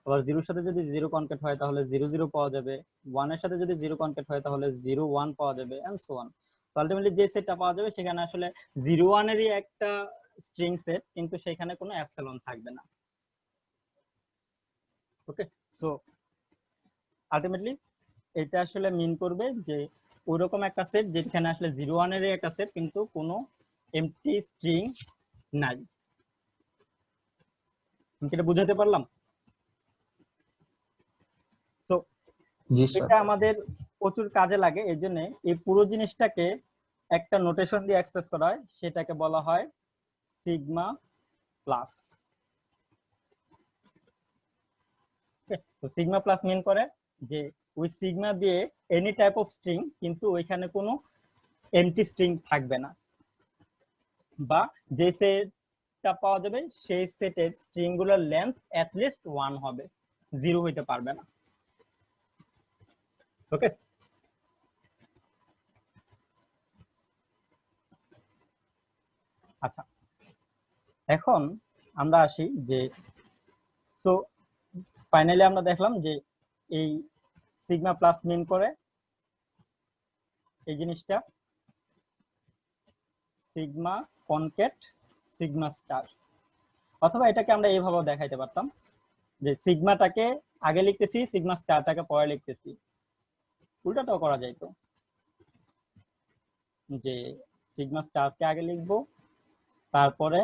আবার 0 এর সাথে যদি 0 কনকেট হয় তাহলে 0 0 পাওয়া যাবে, 1 এর সাথে যদি 0 কনকেট হয় তাহলে 0 1 পাওয়া যাবে and so on. So ultimately যে সেটটা পাওয়া যাবে সেখানে আসলে 0 1 এরই একটা স্ট্রিং সেট, কিন্তু সেখানে কোনো এপসাইলন থাকবে না। ওকে, সো আলটিমেটলি এটা আসলে মিন করবে যে ওইরকম একটা সেট যেখানে আসলে 0 1 এর একটা সেট কিন্তু কোনো এমটি স্ট্রিং নাই। আমি কি এটা বুঝাতে পারলাম? সো জি স্যার। এটা আমাদের প্রচুর কাজে লাগে, এর জন্য এই পুরো জিনিসটাকে একটা নোটেশন দিয়ে এক্সপ্রেস করা হয়, সেটাকে বলা হয় সিগমা প্লাস। তো সিগমা প্লাস মিন করে যে ওই সিগমা দিয়ে এনি টাইপ অফ স্ট্রিং কিন্তু ওইখানে কোনো এমটি স্ট্রিং থাকবে না, বা যে সেটটা পাওয়া যাবে সেই সেটের স্ট্রিং গুলোর লেন্থ অ্যাট লিস্ট 1 হবে, 0 হইতে পারবে না। ওকে, আচ্ছা এখন আমরা আসি যে সো ফাইনালি আমরা দেখলাম যে এই সিগমা প্লাস মিন করে এই জিনিসটা সিগমা কনকেট সিগমা স্টার, অথবা এটাকে আমরা এইভাবে দেখাইতে পারতাম যে সিগমাটাকে আগে লিখতেছি, সিগমা স্টারটাকে পরে লিখতেছি, উল্টাটাও করা যাইতো যে সিগমা স্টারকে আগে লিখবো তারপরে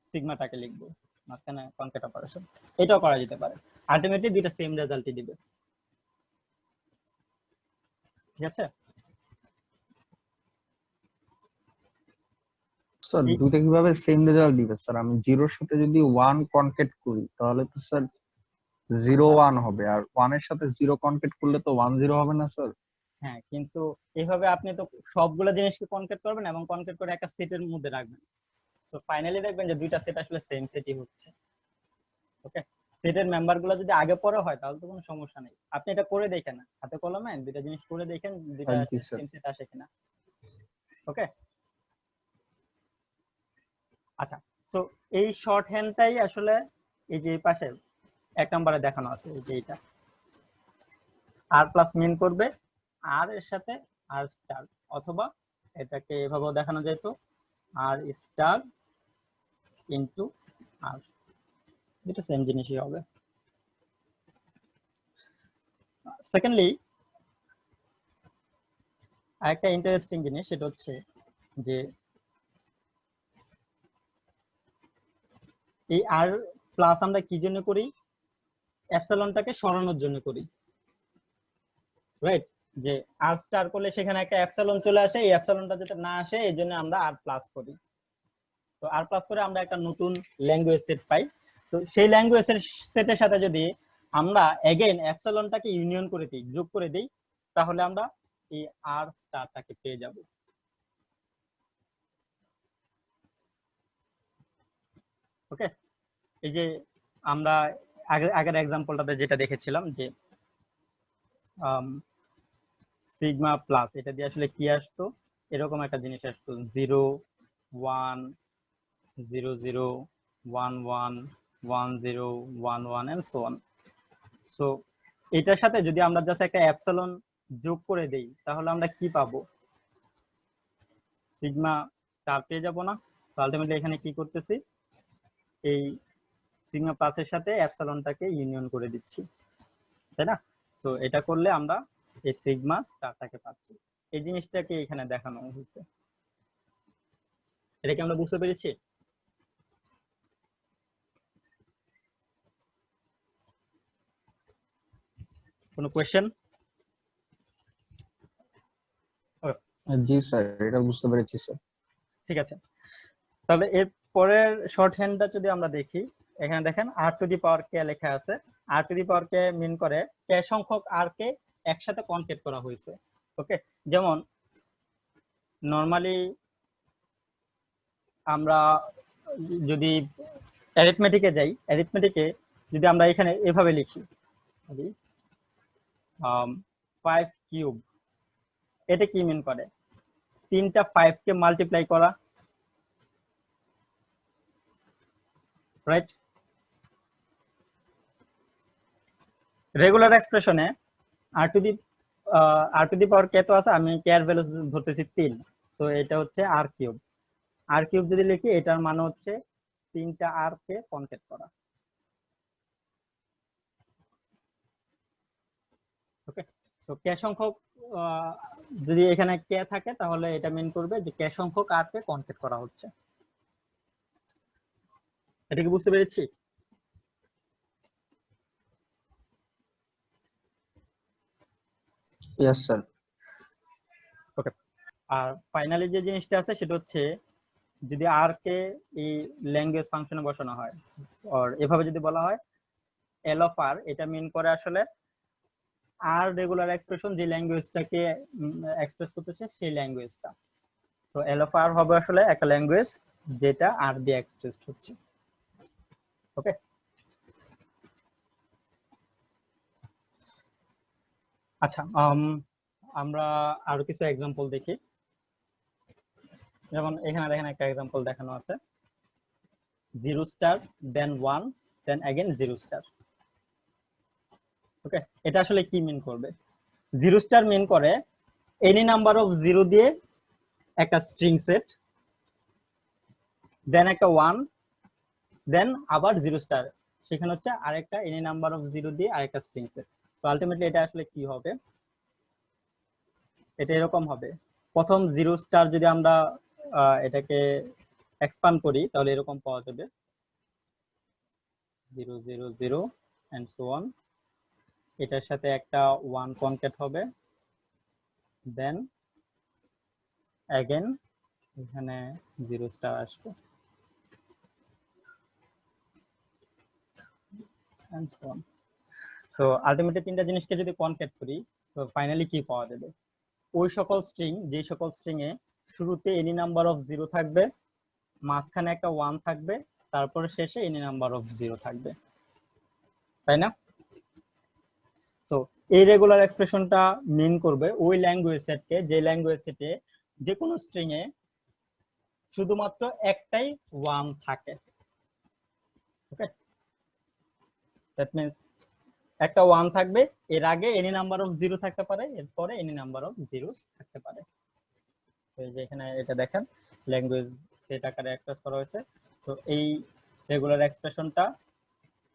সিগমাটাকে লিখবো, মাঝখানে কনকেট অপারেশন, এটাও করা যেতে পারে। আলটিমেটলি দুইটা সেম রেজাল্টই দিবে। ঠিক আছে, স্যার দুইটা কিভাবে সেম রেজাল্ট দিবে স্যার? আমি 0 এর সাথে যদি 1 কনকেট করি তাহলে তো স্যার 0 1 হবে, আর 1 এর সাথে 0 কনকেট করলে তো 1 0 হবে না স্যার? হ্যাঁ, কিন্তু এইভাবে আপনি তো সবগুলো জিনিসকে কনকেট করবেন এবং কনকেট করে একটা সেটের মধ্যে রাখবেন, তো ফাইনালি দেখবেন যে দুইটা সেট আসলে সেম সেটই হচ্ছে। ওকে, সেটের মেম্বার গুলো যদি আগে পরে হয় তাহলে তো কোনো সমস্যা নেই, আপনি এটা করে দেখেন হাতে কলমে দুইটা জিনিস করে দেখেন দুইটা জি স্যার। সেম সেট আসে কিনা। ওকে, আচ্ছা সো এই শর্ট হ্যান্ডটাই আসলে এই যে পাশে 1 নম্বরে দেখানো আছে, এই যে এটা আর প্লাস মিন করবে আর এর সাথে আর স্টার, অথবা এটাকে এভাবেও দেখানো যেত আর স্টার ইনটু আর, এটা সেম জিনিসই হবে। সেকেন্ডলি আরেকটা ইন্টারেস্টিং জিনিস সেটা হচ্ছে যে এই আর প্লাস আমরা কি জন্য করি, এপসিলনটাকে সরানোর জন্য করি, রাইট? যে আর স্টার করলে সেখানে একটা এপসিলন চলে আসে, এই এপসিলনটা যাতে না আসে এই জন্য আমরা আর প্লাস করি। তো আর প্লাস করে আমরা একটা নতুন ল্যাঙ্গুয়েজ সেট পাই, তো সেই ল্যাঙ্গুয়েজ সেটের সাথে যদি আমরা এগেইন এপসিলনটাকে ইউনিয়ন করে দিই, যোগ করে দিই, তাহলে আমরা এই আর স্টারটাকে পেয়ে যাব। ওকে, এই যে আমরা আগের এক্সাম্পলটাতে যেটা দেখেছিলাম যে সিগমা প্লাস, এটা দিয়ে আসলে কি আসতো, এরকম একটা জিনিস আসতো 0 1 0 0 1 1 1 0 1 1 এন্ড সো অন। সো এটার সাথে যদি আমরা জাস্ট একটা এপসিলন যোগ করে দেই তাহলে আমরা কি পাবো, সিগমা স্টার পেয়ে যাব না? তো আলটিমেটলি এখানে কি করতেছি, এই সিগমা প্লাসের সাথে এপসিলনটাকে ইউনিয়ন করে দিচ্ছি, তাই না? তো এটা করলে আমরা এই সিগমা স্টারটাকে পাচ্ছি। এই জিনিসটাকে এখানে দেখানো হয়েছে। এটা কি আমরা বুঝতে পেরেছি? কোনো কোয়েশ্চেন? জি স্যার, এটা বুঝতে পেরেছি স্যার। ঠিক আছে, তাহলে এর পরের শর্ট হ্যান্ডটা যদি আমরা দেখি, এখানে দেখেন r টু দি পাওয়ার কে লেখা আছে। r টু দি পাওয়ার কে মিন করে কে সংখ্যক r কে একসাথে কনকেট করা হয়েছে। ওকে, যেমন নরমালি আমরা যদি অ্যারিথমেটিকে যাই, অ্যারিথমেটিকে যদি আমরা এখানে এভাবে লিখি 5 কিউব, এটা কি মিন করে, তিনটা 5 কে মাল্টিপ্লাই করা, রাইট? রেগুলার এক্সপ্রেশনে r টু দি পাওয়ার কে তো আছে, আমি কে এর ভ্যালু ধরতেছি 3, সো এটা হচ্ছে r কিউব। r কিউব যদি লিখি এটার মানে হচ্ছে তিনটা r কে কনকেট করা। ওকে, সো কে সংখ্যক যদি এখানে কে থাকে তাহলে এটা মিন করবে যে কে সংখ্যক r কে কনকেট করা হচ্ছে। এটা কি বুঝতে পেরেছি? Yes sir. ওকে, আর ফাইনালি যে জিনিসটা আছে সেটা হচ্ছে যদি r কে এই ল্যাঙ্গুয়েজ ফাংশনে বসানো হয়, আর এভাবে যদি বলা হয় l of r, এটা মিন করে আসলে r রেগুলার এক্সপ্রেশন যে ল্যাঙ্গুয়েজটাকে এক্সপ্রেস করতেছে সেই ল্যাঙ্গুয়েজটা। তো l of r হবে আসলে একটা ল্যাঙ্গুয়েজ যেটা r দিয়ে এক্সপ্রেস হচ্ছে। ওকে, আচ্ছা, আমরা আরো কিছু এক্সাম্পল দেখি। যেমন এখানে দেখেন একটা এক্সাম্পল দেখানো আছে 0 স্টার দেন 1 দেন अगेन 0 স্টার। ওকে, এটা আসলে কি মিন করবে, 0 স্টার মিন করে এনি নাম্বার অফ 0 দিয়ে একটা স্ট্রিং সেট, দেন একটা 1, দেন আবার 0 স্টার, সেখানে হচ্ছে আরেকটা এনি নাম্বার অফ 0 দিয়ে আরেকটা স্ট্রিং সেট। তো আলটিমেটলি এটা আসলে কি হবে, এটা এরকম হবে, প্রথম 0 স্টার যদি আমরা এটাকে এক্সপান্ড করি তাহলে এরকম পাওয়া যাবে 0 0 0 এন্ড সো অন। এটার সাথে একটা 1 কনকেট হবে, দেন अगेन এখানে 0 স্টার আসবে and so on. So ultimately তিনটা জিনিসকে যদি কনকেট করি তো ফাইনালি কি পাওয়া যাবে, ওই সকল স্ট্রিং যে সকল স্ট্রিং এ শুরুতে এনি নাম্বার অফ 0 থাকবে, মাঝখানে একটা 1 থাকবে, তারপরে শেষে এনি নাম্বার অফ 0 থাকবে, তাই না? তো এই রেগুলার এক্সপ্রেশনটা মিন করবে ওই ল্যাঙ্গুয়েজ সেটকে যে ল্যাঙ্গুয়েজ সেটে যে কোনো স্ট্রিং এ শুধুমাত্র একটাই 1 থাকে। ওকে, দ্যাট মিন্স একটা 1 থাকবে, এর আগে এনি নাম্বার অফ 0 থাকতে পারে, এরপরে এনি নাম্বার অফ 0 থাকতে পারে। তো এই যে এখানে এটা দেখেন ল্যাঙ্গুয়েজ সেট আকারে এক্সপ্রেস করা হয়েছে। তো এই রেগুলার এক্সপ্রেশনটা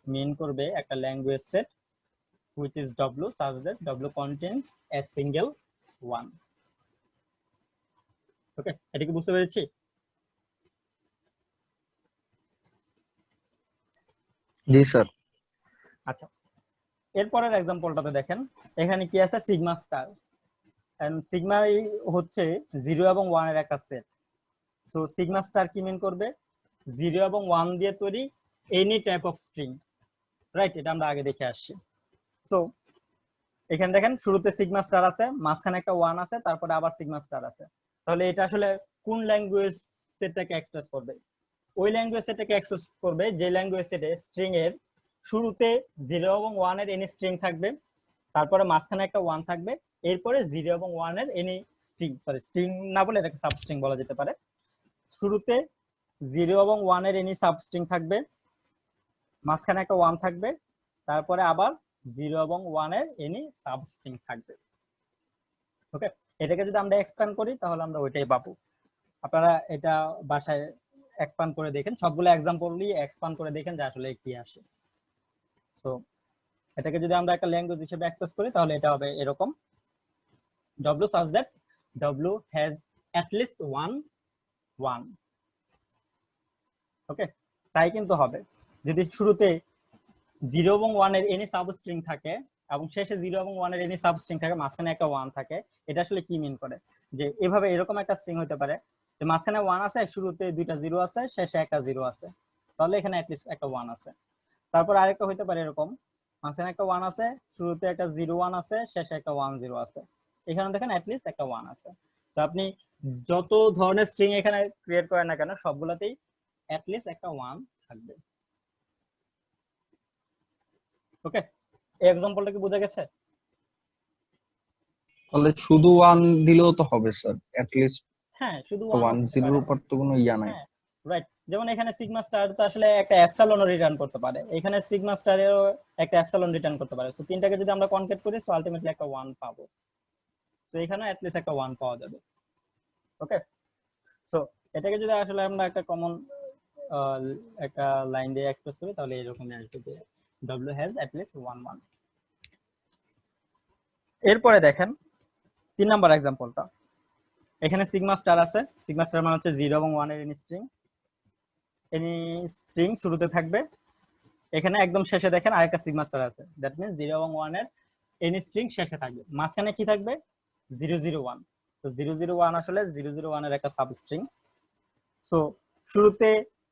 মিন করবে একটা language set which is w such that w contains a single 1. ওকে, এটা কি বুঝতে পেরেছি? জি স্যার। আচ্ছা, এরপরের এক্সাম্পলটাতে দেখেন এখানে কি আছে, সিগমা স্টার, এন্ড সিগমা হচ্ছে 0 এবং 1 এর একটা সেট। সো সিগমা স্টার কি মিন করবে, 0 এবং 1 দিয়ে তৈরি any type of string, right? এটা আমরা আগে দেখে আসছি। সো এখানে দেখেন শুরুতে সিগমা স্টার আছে, মাঝখানে একটা 1 আছে, তারপরে আবার সিগমা স্টার আছে। তাহলে এটা আসলে কোন ল্যাঙ্গুয়েজ সেটটাকে এক্সপ্রেস করবে, ওই ল্যাঙ্গুয়েজ সেটটাকে অ্যাক্সেস করবে যে ল্যাঙ্গুয়েজ সেটে স্ট্রিং এর শুরুতে 0 এবং 1 এর এনি স্ট্রিং থাকবে, তারপরে মাঝখানে একটা 1 থাকবে, এরপরে 0 এবং 1 এর এনি স্ট্রিং না বলে এটাকে সাবস্ট্রিং বলা যেতে পারে। শুরুতে 0 এবং 1 এর এনি সাবস্ট্রিং থাকবে, মাঝখানে একটা 1 থাকবে, তারপরে আবার 0 এবং 1 এর এনি সাবস্ট্রিং থাকবে। ওকে, এটাকে যদি আমরা এক্সপ্যান্ড করি তাহলে আমরা ওইটাই পাবো। আপনারা এটা বাসায় এক্সপ্যান্ড করে দেখেন, সবগুলো এক্সাম্পলই এক্সপ্যান্ড করে দেখেন যে আসলে কি আসে। তো এটাকে যদি আমরা একটা ল্যাঙ্গুয়েজ হিসেবে এক্সপ্রেস করি তাহলে এটা হবে এরকম, w such that w has at least one. ওকে, তাই কিন্তু হবে যদি শুরুতে 0 এবং 1 এর এনি সাবস্ট্রিং থাকে এবং শেষে 0 এবং 1 এর এনি সাবস্ট্রিং থাকে, মাঝখানে একটা 1 থাকে। এটা আসলে কি মিন করে যে এভাবে এরকম একটা স্ট্রিং হতে পারে যে মাঝখানে 1 আছে, শুরুতে দুইটা 0 আছে, শেষে একটা 0 আছে, তাহলে এখানে at least একটা 1 আছে। তারপর আরেকটা হতে পারে এরকম, মাঝখানে একটা 1 আছে, শুরুতে একটা 0 1 আছে, শেষে একটা 1 0 আছে, এখানে দেখেন at least একটা 1 আছে। তো আপনি যত ধরনের স্ট্রিং এখানে ক্রিয়েট করেন না কেন সবগুলাতেই at least একটা 1 থাকবে। ওকে, এই এক্সাম্পলটা কি বোঝা গেছে? তাহলে শুধু 1 দিলেও তো হবে স্যার, এট লিস্ট হ্যাঁ, শুধু 1 0 এর উপর তো কোনো ইয়া নাই। হ্যাঁ, রাইট। যেমন এখানে সিগমা স্টার তো আসলে একটা এপসাইলন রিটার্ন করতে পারে, এখানে সিগমা স্টারেরও একটা এপসাইলন রিটার্ন করতে পারে। সো তিনটাকে যদি আমরা কনকেট করি সো আলটিমেটলি একটা 1 পাবো। সো এখানে অ্যাট লিস্ট একটা 1 পাওয়া যাবে। ওকে, সো এটাকে যদি আসলে আমরা একটা কমন একটা লাইন দিয়ে এক্সপ্রেস করি তাহলে এরকমই আসবে যে w has at least one. এরপরে দেখেন 3 নাম্বার এক্সাম্পলটা। এখানে সিগমা স্টার আছে, সিগমা স্টার মানে হচ্ছে 0 এবং 1 এর এনি স্ট্রিং শুরুতে থাকবে। এখানে একদম শেষে দেখেন আরেকটা সিগমা স্টার আছে, দ্যাট মিন্স 0 এবং 1 এর এনি স্ট্রিং শেষে থাকবে, মাঝখানে কি থাকবে 001। তো 001 আসলে 001 এর একটা সাবস্ট্রিং। সো শুরুতে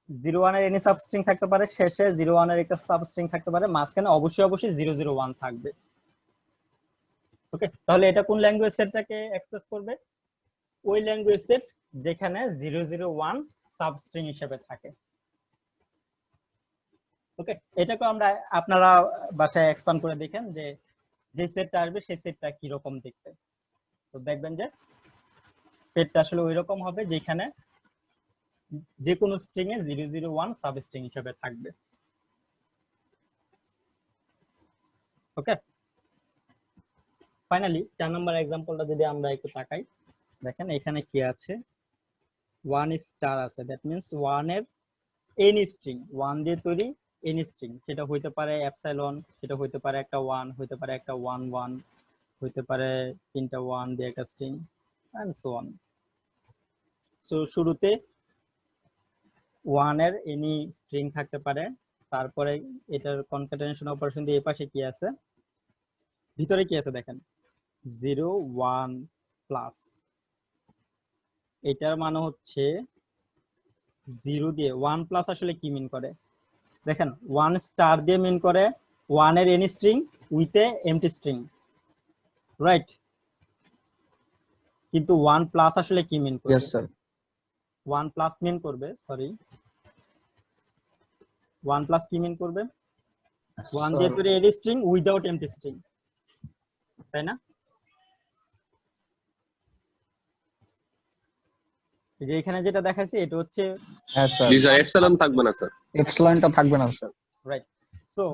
01 এর এনি সাবস্ট্রিং থাকতে পারে, শেষে 01 এর একটা সাবস্ট্রিং থাকতে পারে, মাঝখানে অবশ্যই 001 থাকবে। ওকে, তাহলে এটা কোন ল্যাঙ্গুয়েজ সেটটাকে এক্সপ্রেস করবে? ওই ল্যাঙ্গুয়েজ সেট যেখানে 001 সাবস্ট্রিং হিসেবে থাকে। ওকে, এটাকে আমরা আপনারা বাসায় এক্সপ্যান্ড করে দেখেন যে যে সেটটা আসবে সেই সেটটা কি রকম দেখতে। তো দেখবেন যে সেটটা আসলে ওইরকম হবে যেখানে যে কোনো স্ট্রিং এ 001 সাবস্ট্রিং হিসেবে থাকবে। ওকে, ফাইনালি 4 নাম্বার এক্সাম্পলটা যদি আমরা একটু তাকাই, দেখেন এখানে কি আছে, 1 স্টার আছে, দ্যাট মিন্স 1 এর এনি স্ট্রিং, 1 দিয়ে তৈরি এনি স্ট্রিং, সেটা হইতে পারে এপসাইলন, সেটা হইতে পারে একটা 1, হইতে পারে একটা 1 হইতে পারে তিনটা 1 দিয়ে একটা string and so on. So শুরুতে 1 এর এনি স্ট্রিং থাকতে পারে, তারপরে এটার কনক্যাটেনেশন অপারেশন দিয়ে এই পাশে কি আছে, ভিতরে কি আছে দেখেন 0 1 প্লাস, এটার মানে হচ্ছে 0 দিয়ে 1 প্লাস আসলে কি মিন করে দেখেন, 1 স্টার দিয়ে মিন করে 1 এর any string with a MT string, right? কিন্তু 1 প্লাস আসলে কি মিন করবে? Yes sir. 1 প্লাস মিন করবে, সরি 1 প্লাস কি মিন করবে? 1 দিয়ে তৈরি any string without MT string, তাই না? যে এখানে যেটা দেখাইছি এটা হচ্ছে হ্যাঁ স্যার, জি স্যার, এপসাইলন থাকবে না স্যার। এপসিলনটা থাকবে না স্যার। রাইট। সো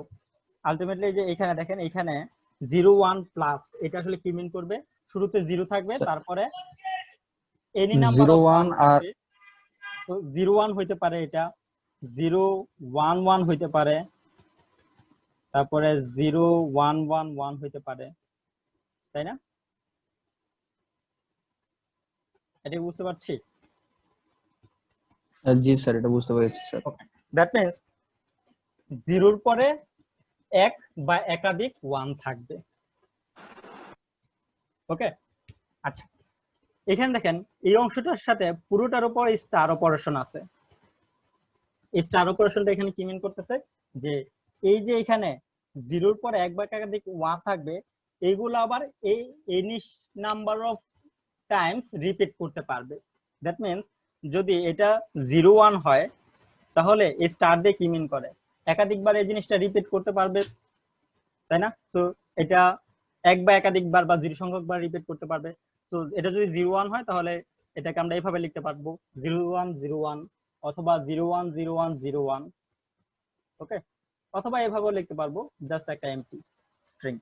আলটিমেটলি যে এখানে দেখেন এখানে 01 প্লাস এটা আসলে কি মিন করবে? শুরুতে 0 থাকবে, তারপরে এনি নাম্বার অফ 1 থাকবে। সো 01 হইতে পারে, এটা 011 হইতে পারে, তারপরে 0111 হইতে পারে, তাই না? এটা বুঝতে পারছি? জি স্যার, এটা বুঝতে পেরেছি স্যার। ওকে, দ্যাট মিন্স 0 এর পরে এক বা একাধিক 1 থাকবে। ওকে, আচ্ছা এখানে দেখেন এই অংশটার সাথে পুরোটার উপর স্টার অপারেশন আছে। এই স্টার অপারেশনটা এখানে কি মিন করতেছে যে এই যে এখানে 0 এর পর এক বা একাধিক 1 থাকবে, এইগুলো আবার এই any number of Times repeat করতে পারবে। দ্যাট মিন্স যদি এটা 01 হয় তাহলে এই স্টার দিয়ে কি মিন করে? একাধিকবার এই জিনিসটা রিপিট করতে পারবে, তাই না? সো এটা এক বা একাধিকবার বা 0 সংখ্যকবার রিপিট করতে পারবে। সো এটা যদি 01 হয় তাহলে এটাকে আমরা এইভাবে লিখতে পারবো 0101 অথবা 010101, ওকে, অথবা এভাবেও লিখতে পারবো জাস্ট একটা এমটি স্ট্রিং।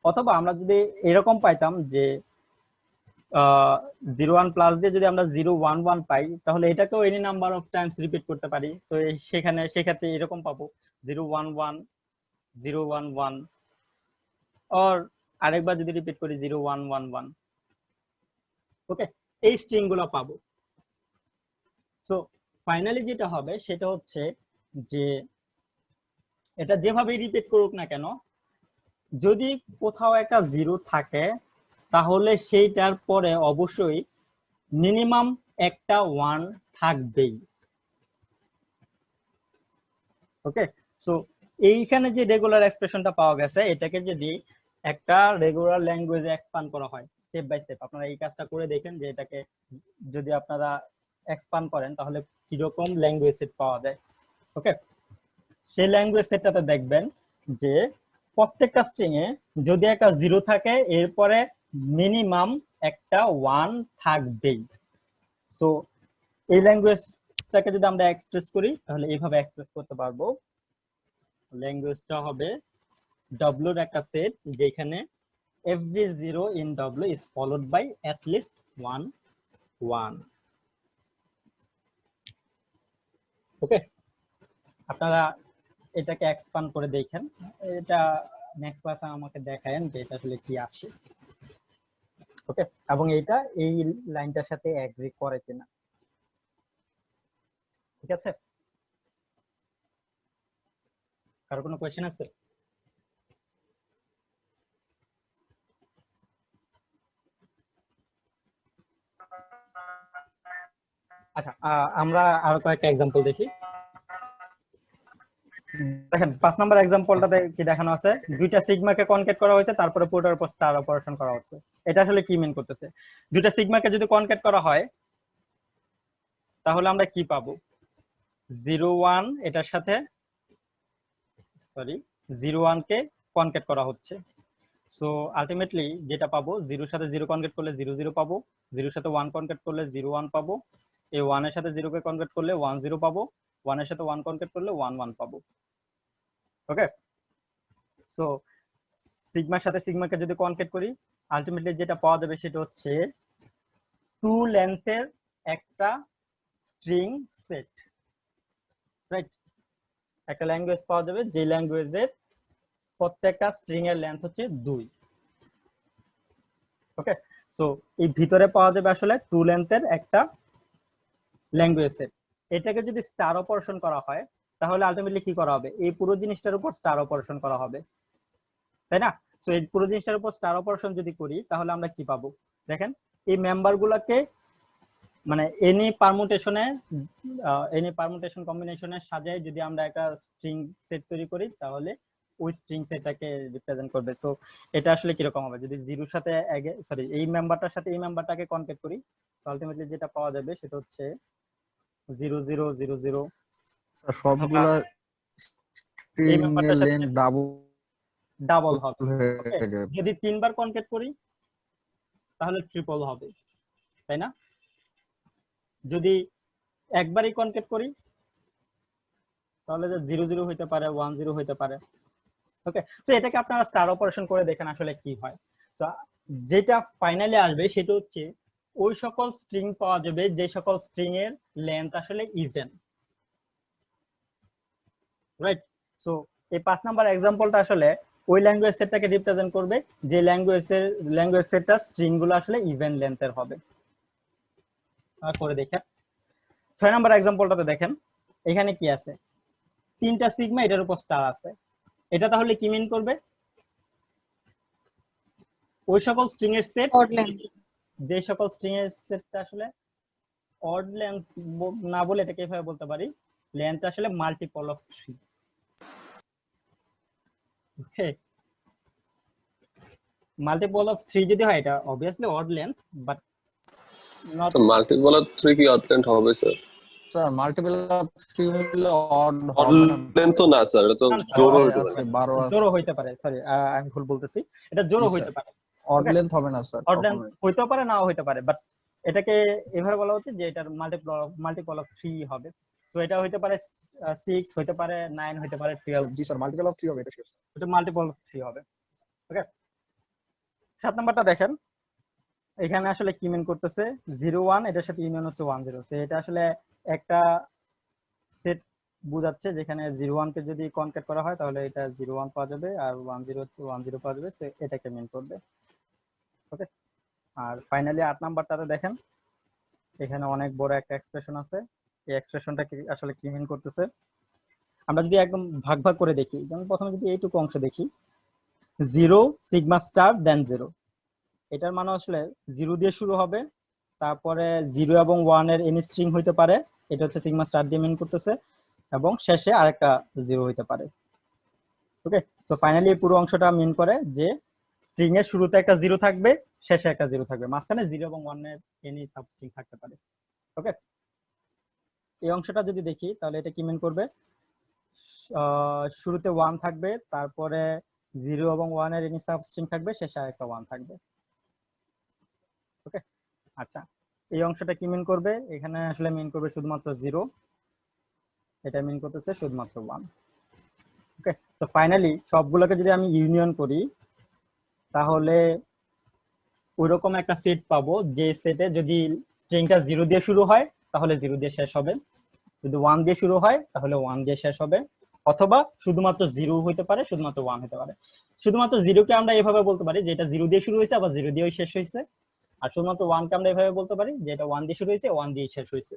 অথবা আমরা যদি এরকম পাইতাম যে 01 প্লাস দিয়ে যদি আমরা 011 পাই তাহলে এটাকেও any number of Times repeat করতে পারি। তো সেক্ষেত্রে এরকম পাবো 011 011, আর আরেকবার যদি রিপিট করি 0111, ওকে, এই স্ট্রিং গুলো পাবো। সো ফাইনালি যেটা হবে সেটা হচ্ছে যে এটা যেভাবে রিপিট করুক না কেন, যদি কোথাও একটা 0 থাকে তাহলে সেইটার পরে অবশ্যই মিনিমাম একটা 1 থাকবেই, ওকে। সো এইখানে যে রেগুলার এক্সপ্রেশনটা পাওয়া গেছে এটাকে যদি একটা রেগুলার ল্যাঙ্গুয়েজে এক্সপান্ড করা হয় স্টেপ বাই স্টেপ, আপনারা এই কাজটা করে দেখেন যে এটাকে যদি আপনারা এক্সপান্ড করেন তাহলে কিরকম ল্যাঙ্গুয়েজ সেট পাওয়া যায়, ওকে। সেই ল্যাঙ্গুয়েজ সেটটাতে দেখবেন যে প্রত্যেকটা স্ট্রিং এ যদি একটা 0 থাকে এরপরে মিনিমাম একটা 1 থাকবেই। সো এই ল্যাঙ্গুয়েজটাকে যদি আমরা এক্সপ্রেস করি তাহলে এইভাবে এক্সপ্রেস করতে পারবো। ল্যাঙ্গুয়েজটা হবে w এর একটা সেট যেখানে every 0 in w is followed by at least 1 ওকে। আপনারা এটাকে এক্সপান্ড করে দেখেন, এটা নেক্সট ক্লাসে আমাকে দেখায়েন যে এটা আসলে কি আসে, ওকে, এবং এটা এই লাইনটার সাথে এগ্রি করে কিনা, ঠিক আছে? কারো কোনো কোয়েশ্চেন আছে? আচ্ছা, আমরা আরো কয়েকটা एग्जांपल দেখি। দেখেন 5 নাম্বার एग्जांपलটাতে কি দেখানো আছে, দুইটা সিগমাকে কনকেট করা হয়েছে তারপরে পুরোটার উপর স্টার অপারেশন করা হচ্ছে। এটা আসলে কি মিন করতেছে? দুইটা সিগমাকে যদি কনকেট করা হয় তাহলে আমরা কি পাবো? 01 এটার সাথে সরি 01 কে কনকেট করা হচ্ছে। সো আলটিমেটলি যেটা পাবো 0 এর সাথে 0 কনকেট করলে 00 পাবো, 0 এর সাথে 1 কনকেট করলে 01 পাবো, এই 1 এর সাথে 0 কে কনকেট করলে 10 পাবো, 1 এর সাথে 1 কনকেট করলে 11 পাবো, ওকে। সো সিগমার সাথে সিগমাকে যদি কনকেট করি আলটিমেটলি যেটা পাওয়া যাবে সেটা হচ্ছে 2 লেন্থের একটা স্ট্রিং সেট, রাইট? একটা ল্যাঙ্গুয়েজ পাওয়া যাবে যে ল্যাঙ্গুয়েজের প্রত্যেকটা স্ট্রিং এর লেন্থ হচ্ছে 2, ওকে। সো এই ভিতরে পাওয়া যাবে আসলে 2 লেন্থের একটা ল্যাঙ্গুয়েজ সেট। এটাকে যদি স্টার অপারেশন করা হয় তাহলে আলটিমেটলি কি করা হবে? এই পুরো জিনিসটার উপর স্টার অপারেশন করা হবে, তাই না? সো এই পুরো জিনিসটার উপর স্টার অপারেশন যদি করি তাহলে আমরা কি পাবো? দেখেন এই মেম্বারগুলোকে মানে এনি পারমুটেশন কম্বিনেশনে সাজায় যদি আমরা একটা স্ট্রিং সেট তৈরি করি তাহলে ওই স্ট্রিং সেটটাকে রিপ্রেজেন্ট করবে। সো এটা আসলে কি রকম হবে? যদি 0 এর সাথে সরি এই মেম্বারটার সাথে এই মেম্বারটাকে কনকেট করি আলটিমেটলি যেটা পাওয়া যাবে সেটা হচ্ছে 0000। সবগুলা এই স্ট্রিং এর মেম্বারটার সাথে লেন্থ ডাবল হবে, হয়ে ওকে। যাবে। যদি 3 বার কনকেট করি তাহলে ট্রিপল হবে, তাই না? যদি একবারই কনকেট করি তাহলে 00 হইতে পারে 10 হইতে পারে, ওকে। সো এটাকে আপনারা স্টার অপারেশন করে দেখেন আসলে কি হয়। তো যেটা ফাইনালি আসবে সেটা হচ্ছে ওই সকল স্ট্রিং পাওয়া যাবে যে সকল স্ট্রিং এর লেন্থ আসলে ইভেন, রাইট? সো এই 5 নাম্বার एग्जांपलটা আসলে ওই ল্যাঙ্গুয়েজ সেটটাকে রিপ্রেজেন্ট করবে যে ল্যাঙ্গুয়েজ সেটটার স্ট্রিং গুলো আসলে ইভেন লেন্থের হবে। করে দেখেন 6 নাম্বার एग्जांपलটাতে দেখেন এখানে কি আছে, 3টা সিগমা এটার উপর স্টার আছে। এটা তাহলে কি মিন করবে? ওই সকল স্ট্রিং এর সেট odd length যে সকল স্ট্রিং এর সেটটা আসলে অড লেন্থ না বলে এটাকে এভাবে বলতে পারি লেন্থ আসলে multiple of 3, okay. Multiple of 3 যদি হয় এটা obviously odd length but not তো মাল্টিপল অফ 3 কি অড লেন্থ হবে স্যার? স্যার মাল্টিপল অফ 3 হলে অড অড হবে না? লেন্থ তো না স্যার, এটা তো না, না, জোড়ও odd হতে আছে পারে। 12 আছে। জোড়ও হইতে পারে, সরি আমি ভুল বলতেছি, এটা জোড়ও জি, হইতে স্যার। পারে। Odd Okay? লেন্থ হবে না স্যার অড লেন্থ কখনোই। হইতেও পারে, নাও হইতে পারে, বাট এটাকে এভাবে বলা উচিত যে এটার মাল্টিপল অফ 3 হবে। তো এটা হইতে পারে 6, হইতে পারে 9, হইতে পারে 12, জি স্যার মাল্টিপল অফ 3 হবে এটা শিওর। এটা মাল্টিপল অফ 3 হবে। ওকে, 7 নাম্বারটা দেখেন, এখানে আসলে কি মিন করতেছে, 0 1 এটার সাথে ইউনিয়ন হচ্ছে 1 0। তো এটা আসলে একটা সেট বোঝাচ্ছে, যেখানে 0 1 কে যদি কনকেট করা হয় তাহলে এটা 0 1 পাওয়া যাবে, আর 1 0 হচ্ছে 1 0 পাওয়া যাবে। সো এটাকে মিন করবে। ওকে, আর ফাইনালি 8 নাম্বারটাতে দেখেন, এখানে অনেক বড় একটা এক্সপ্রেশন আছে। এই এক্সপ্রেশনটা কি আসলে কি মিন করতেছে, আমরা যদি একদম ভাগ ভাগ করে দেখি, যেমন প্রথমে যদি এইটুকু অংশ দেখি, 0 সিগমা স্টার দেন 0, এটার মানে আসলে 0 দিয়ে শুরু হবে, তারপরে 0 এবং 1 এর এনি স্ট্রিং হইতে পারে, এটা হচ্ছে সিগমা স্টার দিয়ে মিন করতেছে, এবং শেষে আরেকটা 0 হইতে পারে। ওকে, সো ফাইনালি এই পুরো অংশটা মিন করে যে স্ট্রিং এর শুরুতে একটা 0 থাকবে, শেষে একটা 0 থাকবে, মাঝখানে 0 এবং 1 এর এনি সাবস্ট্রিং থাকতে পারে। ওকে, এই অংশটা যদি দেখি তাহলে এটা কি মিন করবে, শুরুতে 1 থাকবে, তারপরে 0 এবং 1 এর এনি সাবস্ট্রিং থাকবে, শেষে আরেকটা 1 থাকবে। ওকে, আচ্ছা, এই অংশটা কি মিন করবে, এখানে আসলে মিন করবে শুধুমাত্র 0, এটা মিন করতেছে শুধুমাত্র 1। ওকে, তো ফাইনালি সবগুলোকে যদি আমি ইউনিয়ন করি তাহলে ওইরকম একটা সেট পাবো, যে সেটে যদি স্ট্রিংটা 0 দিয়ে শুরু হয় তাহলে 0 দিয়ে শেষ হবে, যদি 1 দিয়ে শুরু হয় তাহলে 1 দিয়ে শেষ হবে, অথবা শুধুমাত্র 0 হইতে পারে, শুধুমাত্র 1 হতে পারে। শুধুমাত্র 0 কে আমরা এভাবে বলতে পারি যে এটা 0 দিয়ে শুরু হয়েছে আবার 0 দিয়েই শেষ হয়েছে, আর শুধুমাত্র 1 কে আমরা এভাবে বলতে পারি যে এটা 1 দিয়ে শুরু হয়েছে, 1 দিয়ে শেষ হয়েছে।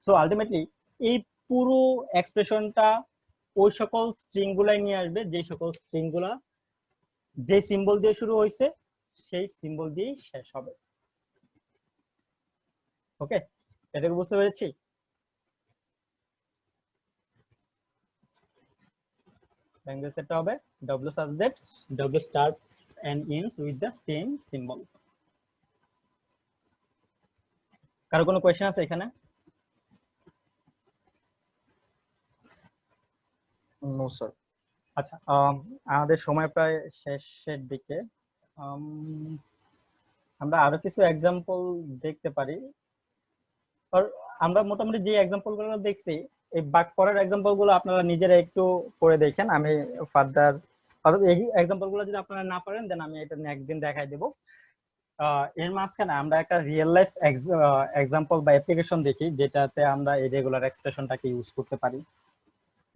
সো আলটিমেটলি এই পুরো এক্সপ্রেশনটা ওই সকল স্ট্রিং গুলাই নিয়ে আসবে যে সকল স্ট্রিং গুলা যে সিম্বল দিয়ে শুরু হয়েছে সেই সিম্বল দিয়েই শেষ হবে। ওকে, এটাকে বুঝতে পেরেছি। ল্যাঙ্গুয়েজ সেটটা হবে w such that w starts and ends with the same symbol। কারো কোনো কোয়েশ্চেন আছে এখানে? No sir. আচ্ছা, আমাদের সময় প্রায় শেষের দিকে, আমরা আরো কিছু এক্সাম্পল দেখতে পারি। আর আমরা মোটামুটি যে এক্সাম্পল গুলো দেখছি, এই বাক পরের এক্সাম্পল গুলো আপনারা নিজেরা একটু করে দেখেন, আমি ফার্দার অথবা এই এক্সাম্পল গুলো যদি আপনারা না পারেন দেন আমি এটা নেক্সট দিন দেখাই দেব। এর মাঝখানে আমরা একটা রিয়েল লাইফ এক্সাম্পল বা অ্যাপ্লিকেশন দেখি যেটাতে আমরা এই রেগুলার এক্সপ্রেশনটাকে ইউজ করতে পারি।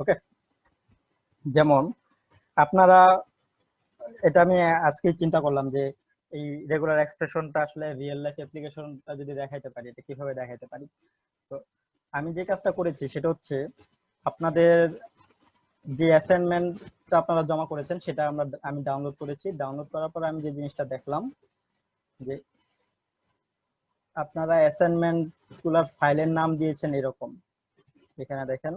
ওকে, যেমন আপনারা, এটা আমি আজকে চিন্তা করলাম যে এই রেগুলার এক্সপ্রেশনটা আসলে রিয়েল লাইফ অ্যাপ্লিকেশনটা যদি দেখাইতে পারি, এটা কিভাবে দেখাইতে পারি। তো আমি যে কাজটা করেছি সেটা হচ্ছে, আপনাদের যে অ্যাসাইনমেন্টটা আপনারা জমা করেছেন সেটা আমি ডাউনলোড করেছি। ডাউনলোড করার পর আমি যে জিনিসটা দেখলাম যে আপনারা অ্যাসাইনমেন্ট গুলার ফাইলের নাম দিয়েছেন এরকম, এখানে দেখেন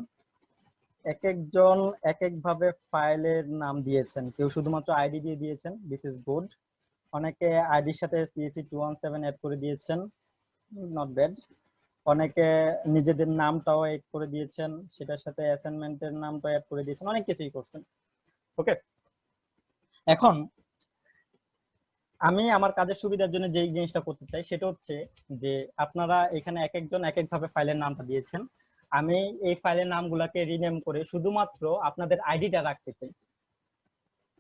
এক একজন এক এক ভাবে ফাইলের নাম দিয়েছেন। কেউ শুধুমাত্র আইডি দিয়ে দিয়েছেন, দিস ইজ গুড। অনেকে আইডির সাথে CSC217 অ্যাড করে দিয়েছেন, নট ব্যাড। অনেকে নিজেদের নামটাও অ্যাড করে দিয়েছেন, সেটার সাথে অ্যাসাইনমেন্টের নামটাও অ্যাড করে দিয়েছেন, অনেক কিছুই করছেন। ওকে, এখন আমি আমার কাজের সুবিধার জন্য যে জিনিসটা করতে চাই সেটা হচ্ছে যে আপনারা এখানে এক একজন এক এক ভাবে ফাইলের নামটা দিয়েছেন, আমি এই ফাইলের নামগুলোকে রিনেম করে শুধুমাত্র আপনাদের আইডিটা রাখতে চাই।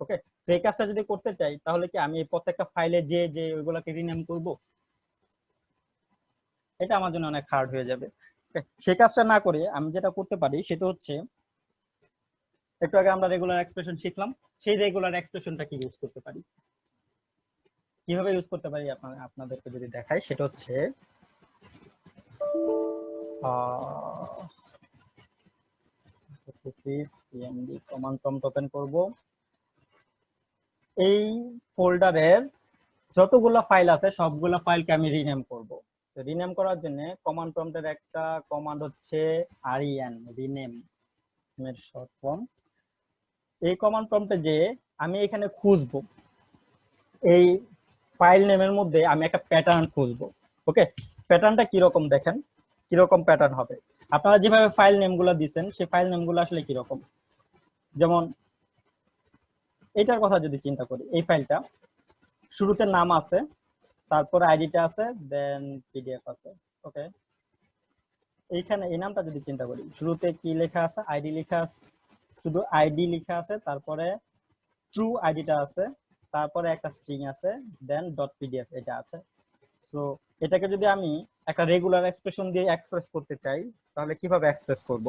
ওকে, তো এই কাজটা যদি করতে চাই তাহলে কি আমি প্রত্যেকটা ফাইলে যে যে ওইগুলোকে রিনেম করব? এটা আমার জন্য অনেক হার্ড হয়ে যাবে। সেই কাজটা না করে আমি যেটা করতে পারি সেটা হচ্ছে, একটু আগে আমরা রেগুলার এক্সপ্রেশন শিখলাম, সেই রেগুলার এক্সপ্রেশনটা কি ইউজ করতে পারি, কিভাবে ইউজ করতে পারি আপনাদেরকে যদি দেখাই, সেটা হচ্ছে সিএমডি কমান্ড প্রম্পট ওপেন করব। এই ফোল্ডারের যতগুলো ফাইল আছে সবগুলো ফাইলকে আমি রিনেম করব। রিনেম করার জন্য কমান্ড প্রম্পটের একটা কমান্ড হচ্ছে ren, রিনেম এর শর্ট ফর্ম। এই কমান্ড প্রম্পটে যে আমি এখানে খুঁজবো, এই ফাইল নেমের মধ্যে আমি একটা প্যাটার্ন খুঁজবো। ওকে, প্যাটার্নটা কিরকম দেখেন, কিরকম প্যাটার্ন হবে। আপনারা যেভাবে ফাইল নেমগুলো দিবেন সেই ফাইল নেমগুলো আসলে কি রকম, যেমন এটার কথা যদি চিন্তা করি, এই ফাইলটা শুরুতে নাম আছে, তারপর আইডিটা আছে, দেন পিডিএফ আছে। ওকে, এইখানে এই নামটা যদি চিন্তা করি, শুরুতে কি লেখা আছে, আইডি লেখা আছে, শুধু আইডি লেখা আছে, তারপরে ট্রু আইডিটা আছে, তারপরে একটা স্ট্রিং আছে, দেন ডট পিডিএফ এটা আছে। সো এটাকে যদি আমি একটা রেগুলার এক্সপ্রেশন দিয়ে এক্সপ্রেস করতে চাই, তাহলে কিভাবে এক্সপ্রেস করব?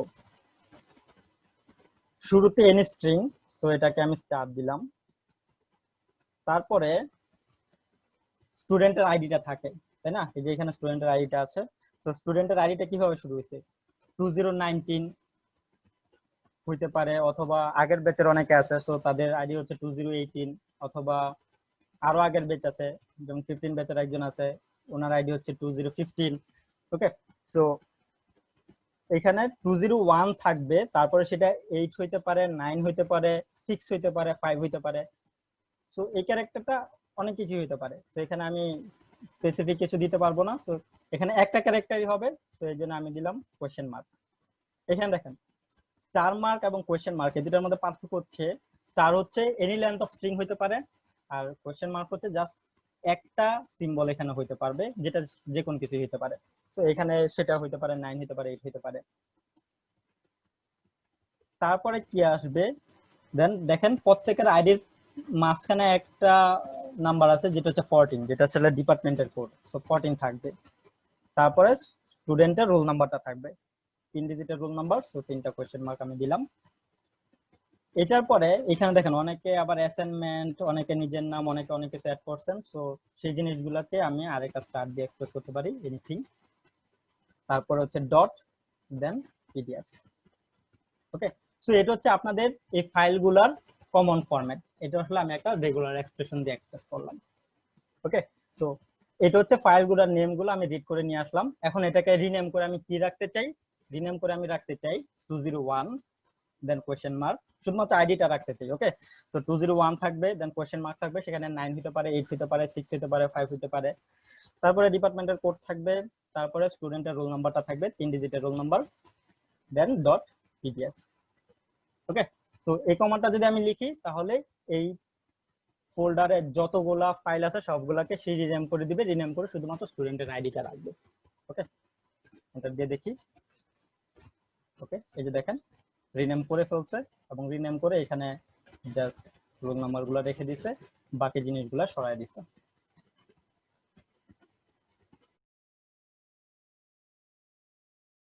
শুরুতে এনি স্ট্রিং, সো এটাকে আমি স্টার দিলাম, তারপরে স্টুডেন্টের আইডিটা থাকে, তাই না? এই যে এখানে স্টুডেন্টের আইডিটা আছে। সো স্টুডেন্টের আইডিটা কিভাবে শুরু হয়েছে, 2019 হইতে পারে, অথবা আগের ব্যাচের অনেকে আছে, সো তাদের আইডি হচ্ছে 2018, অথবা আরো আগের ব্যাচ আছে, যেমন 15 ব্যাচের একজন আছে, ওনার আইডি হচ্ছে 2015। ওকে, সো এখানে 201 থাকবে, তারপরে সেটা 8 হইতে পারে, 9 হইতে পারে, 6 হইতে পারে, 5 হইতে পারে। সো এই ক্যারেক্টারটা অনেক কিছু হইতে পারে, তো এখানে আমি স্পেসিফিক কিছু দিতে পারবো না। সো এখানে একটা ক্যারেক্টারই হবে, সো এই জন্য আমি দিলাম কোয়েশ্চেন মার্ক। এখানে দেখেন স্টার মার্ক এবং কোয়েশ্চেন মার্ক এই দুটার মধ্যে পার্থক্য হচ্ছে, স্টার হচ্ছে এনি লেন্থ অফ স্ট্রিং হইতে পারে, আর কোয়েশ্চেন মার্ক হচ্ছে জাস্ট একটা সিম্বল এখানে হইতে পারবে, যেটা যে কোন কিছু হইতে পারে। সো এখানে সেটা হইতে পারে 9 হইতে পারে, 8 হইতে পারে। তারপরে কি আসবে, দেন দেখেন প্রত্যেকের আইডির মাঝখানে একটা নাম্বার আছে, যেটা হচ্ছে 14, যেটা হচ্ছে ডিপার্টমেন্টের কোড। সো 14 থাকবে, তারপরে স্টুডেন্টের রোল নাম্বারটা থাকবে, 3 ডিজিটের রোল নাম্বার। সো 3টা কোয়েশ্চেন মার্ক আমি দিলাম। এটার পরে এখানে দেখেন অনেকে আবার অ্যাসাইনমেন্ট, অনেকে নিজের নাম, অনেকে অনেক কিছু অ্যাড করছেন। সো সেই জিনিসগুলোকে আমি আরেকটা স্টার দিয়ে এক্সপ্রেস করতে পারি, এনিথিং। তারপর হচ্ছে ডট, দেন পিডিএফ। ওকে, সো এটা হচ্ছে আপনাদের এই ফাইলগুলোর কমন ফরম্যাট। এটা আসলে আমি একটা রেগুলার এক্সপ্রেশন দিয়ে এক্সপ্রেস করলাম। ওকে, সো এটা হচ্ছে ফাইলগুলোর নেমগুলো আমি রিড করে নিয়ে আসলাম। এখন এটাকে রিনেম করে আমি কি রাখতে চাই, রিনেম করে আমি রাখতে চাই 201 দেন কোয়েশ্চেন মার্ক, শুধুমাত্র আইডিটা রাখতে চাই। ওকে, তো 201 থাকবে, দেন কোয়েশ্চেন মার্ক থাকবে, সেখানে 9 হতে পারে, 8 হতে পারে, 6 হতে পারে, 5 হতে পারে। তারপরে ডিপার্টমেন্টের কোড থাকবে, তারপরে স্টুডেন্টের রোল নাম্বারটা থাকবে, 3 ডিজিটের রোল নাম্বার, দেন ডট পিডিএফ। ওকে, সো এই কমান্ডটা যদি আমি লিখি, তাহলে এই ফোল্ডারে যতগুলা ফাইল আছে সবগুলাকে সে রিনেম করে দিবে, রিনেম করে শুধুমাত্র স্টুডেন্টের আইডিটা রাখবে। ওকে, এটা দিয়ে দেখি। ওকে, এই যে দেখেন রিনেম করে ফেলছে, এবং রিনেম করে এখানে জাস্ট রোল নাম্বারগুলো রেখে দিছে, বাকি জিনিসগুলো সরায় দিছে।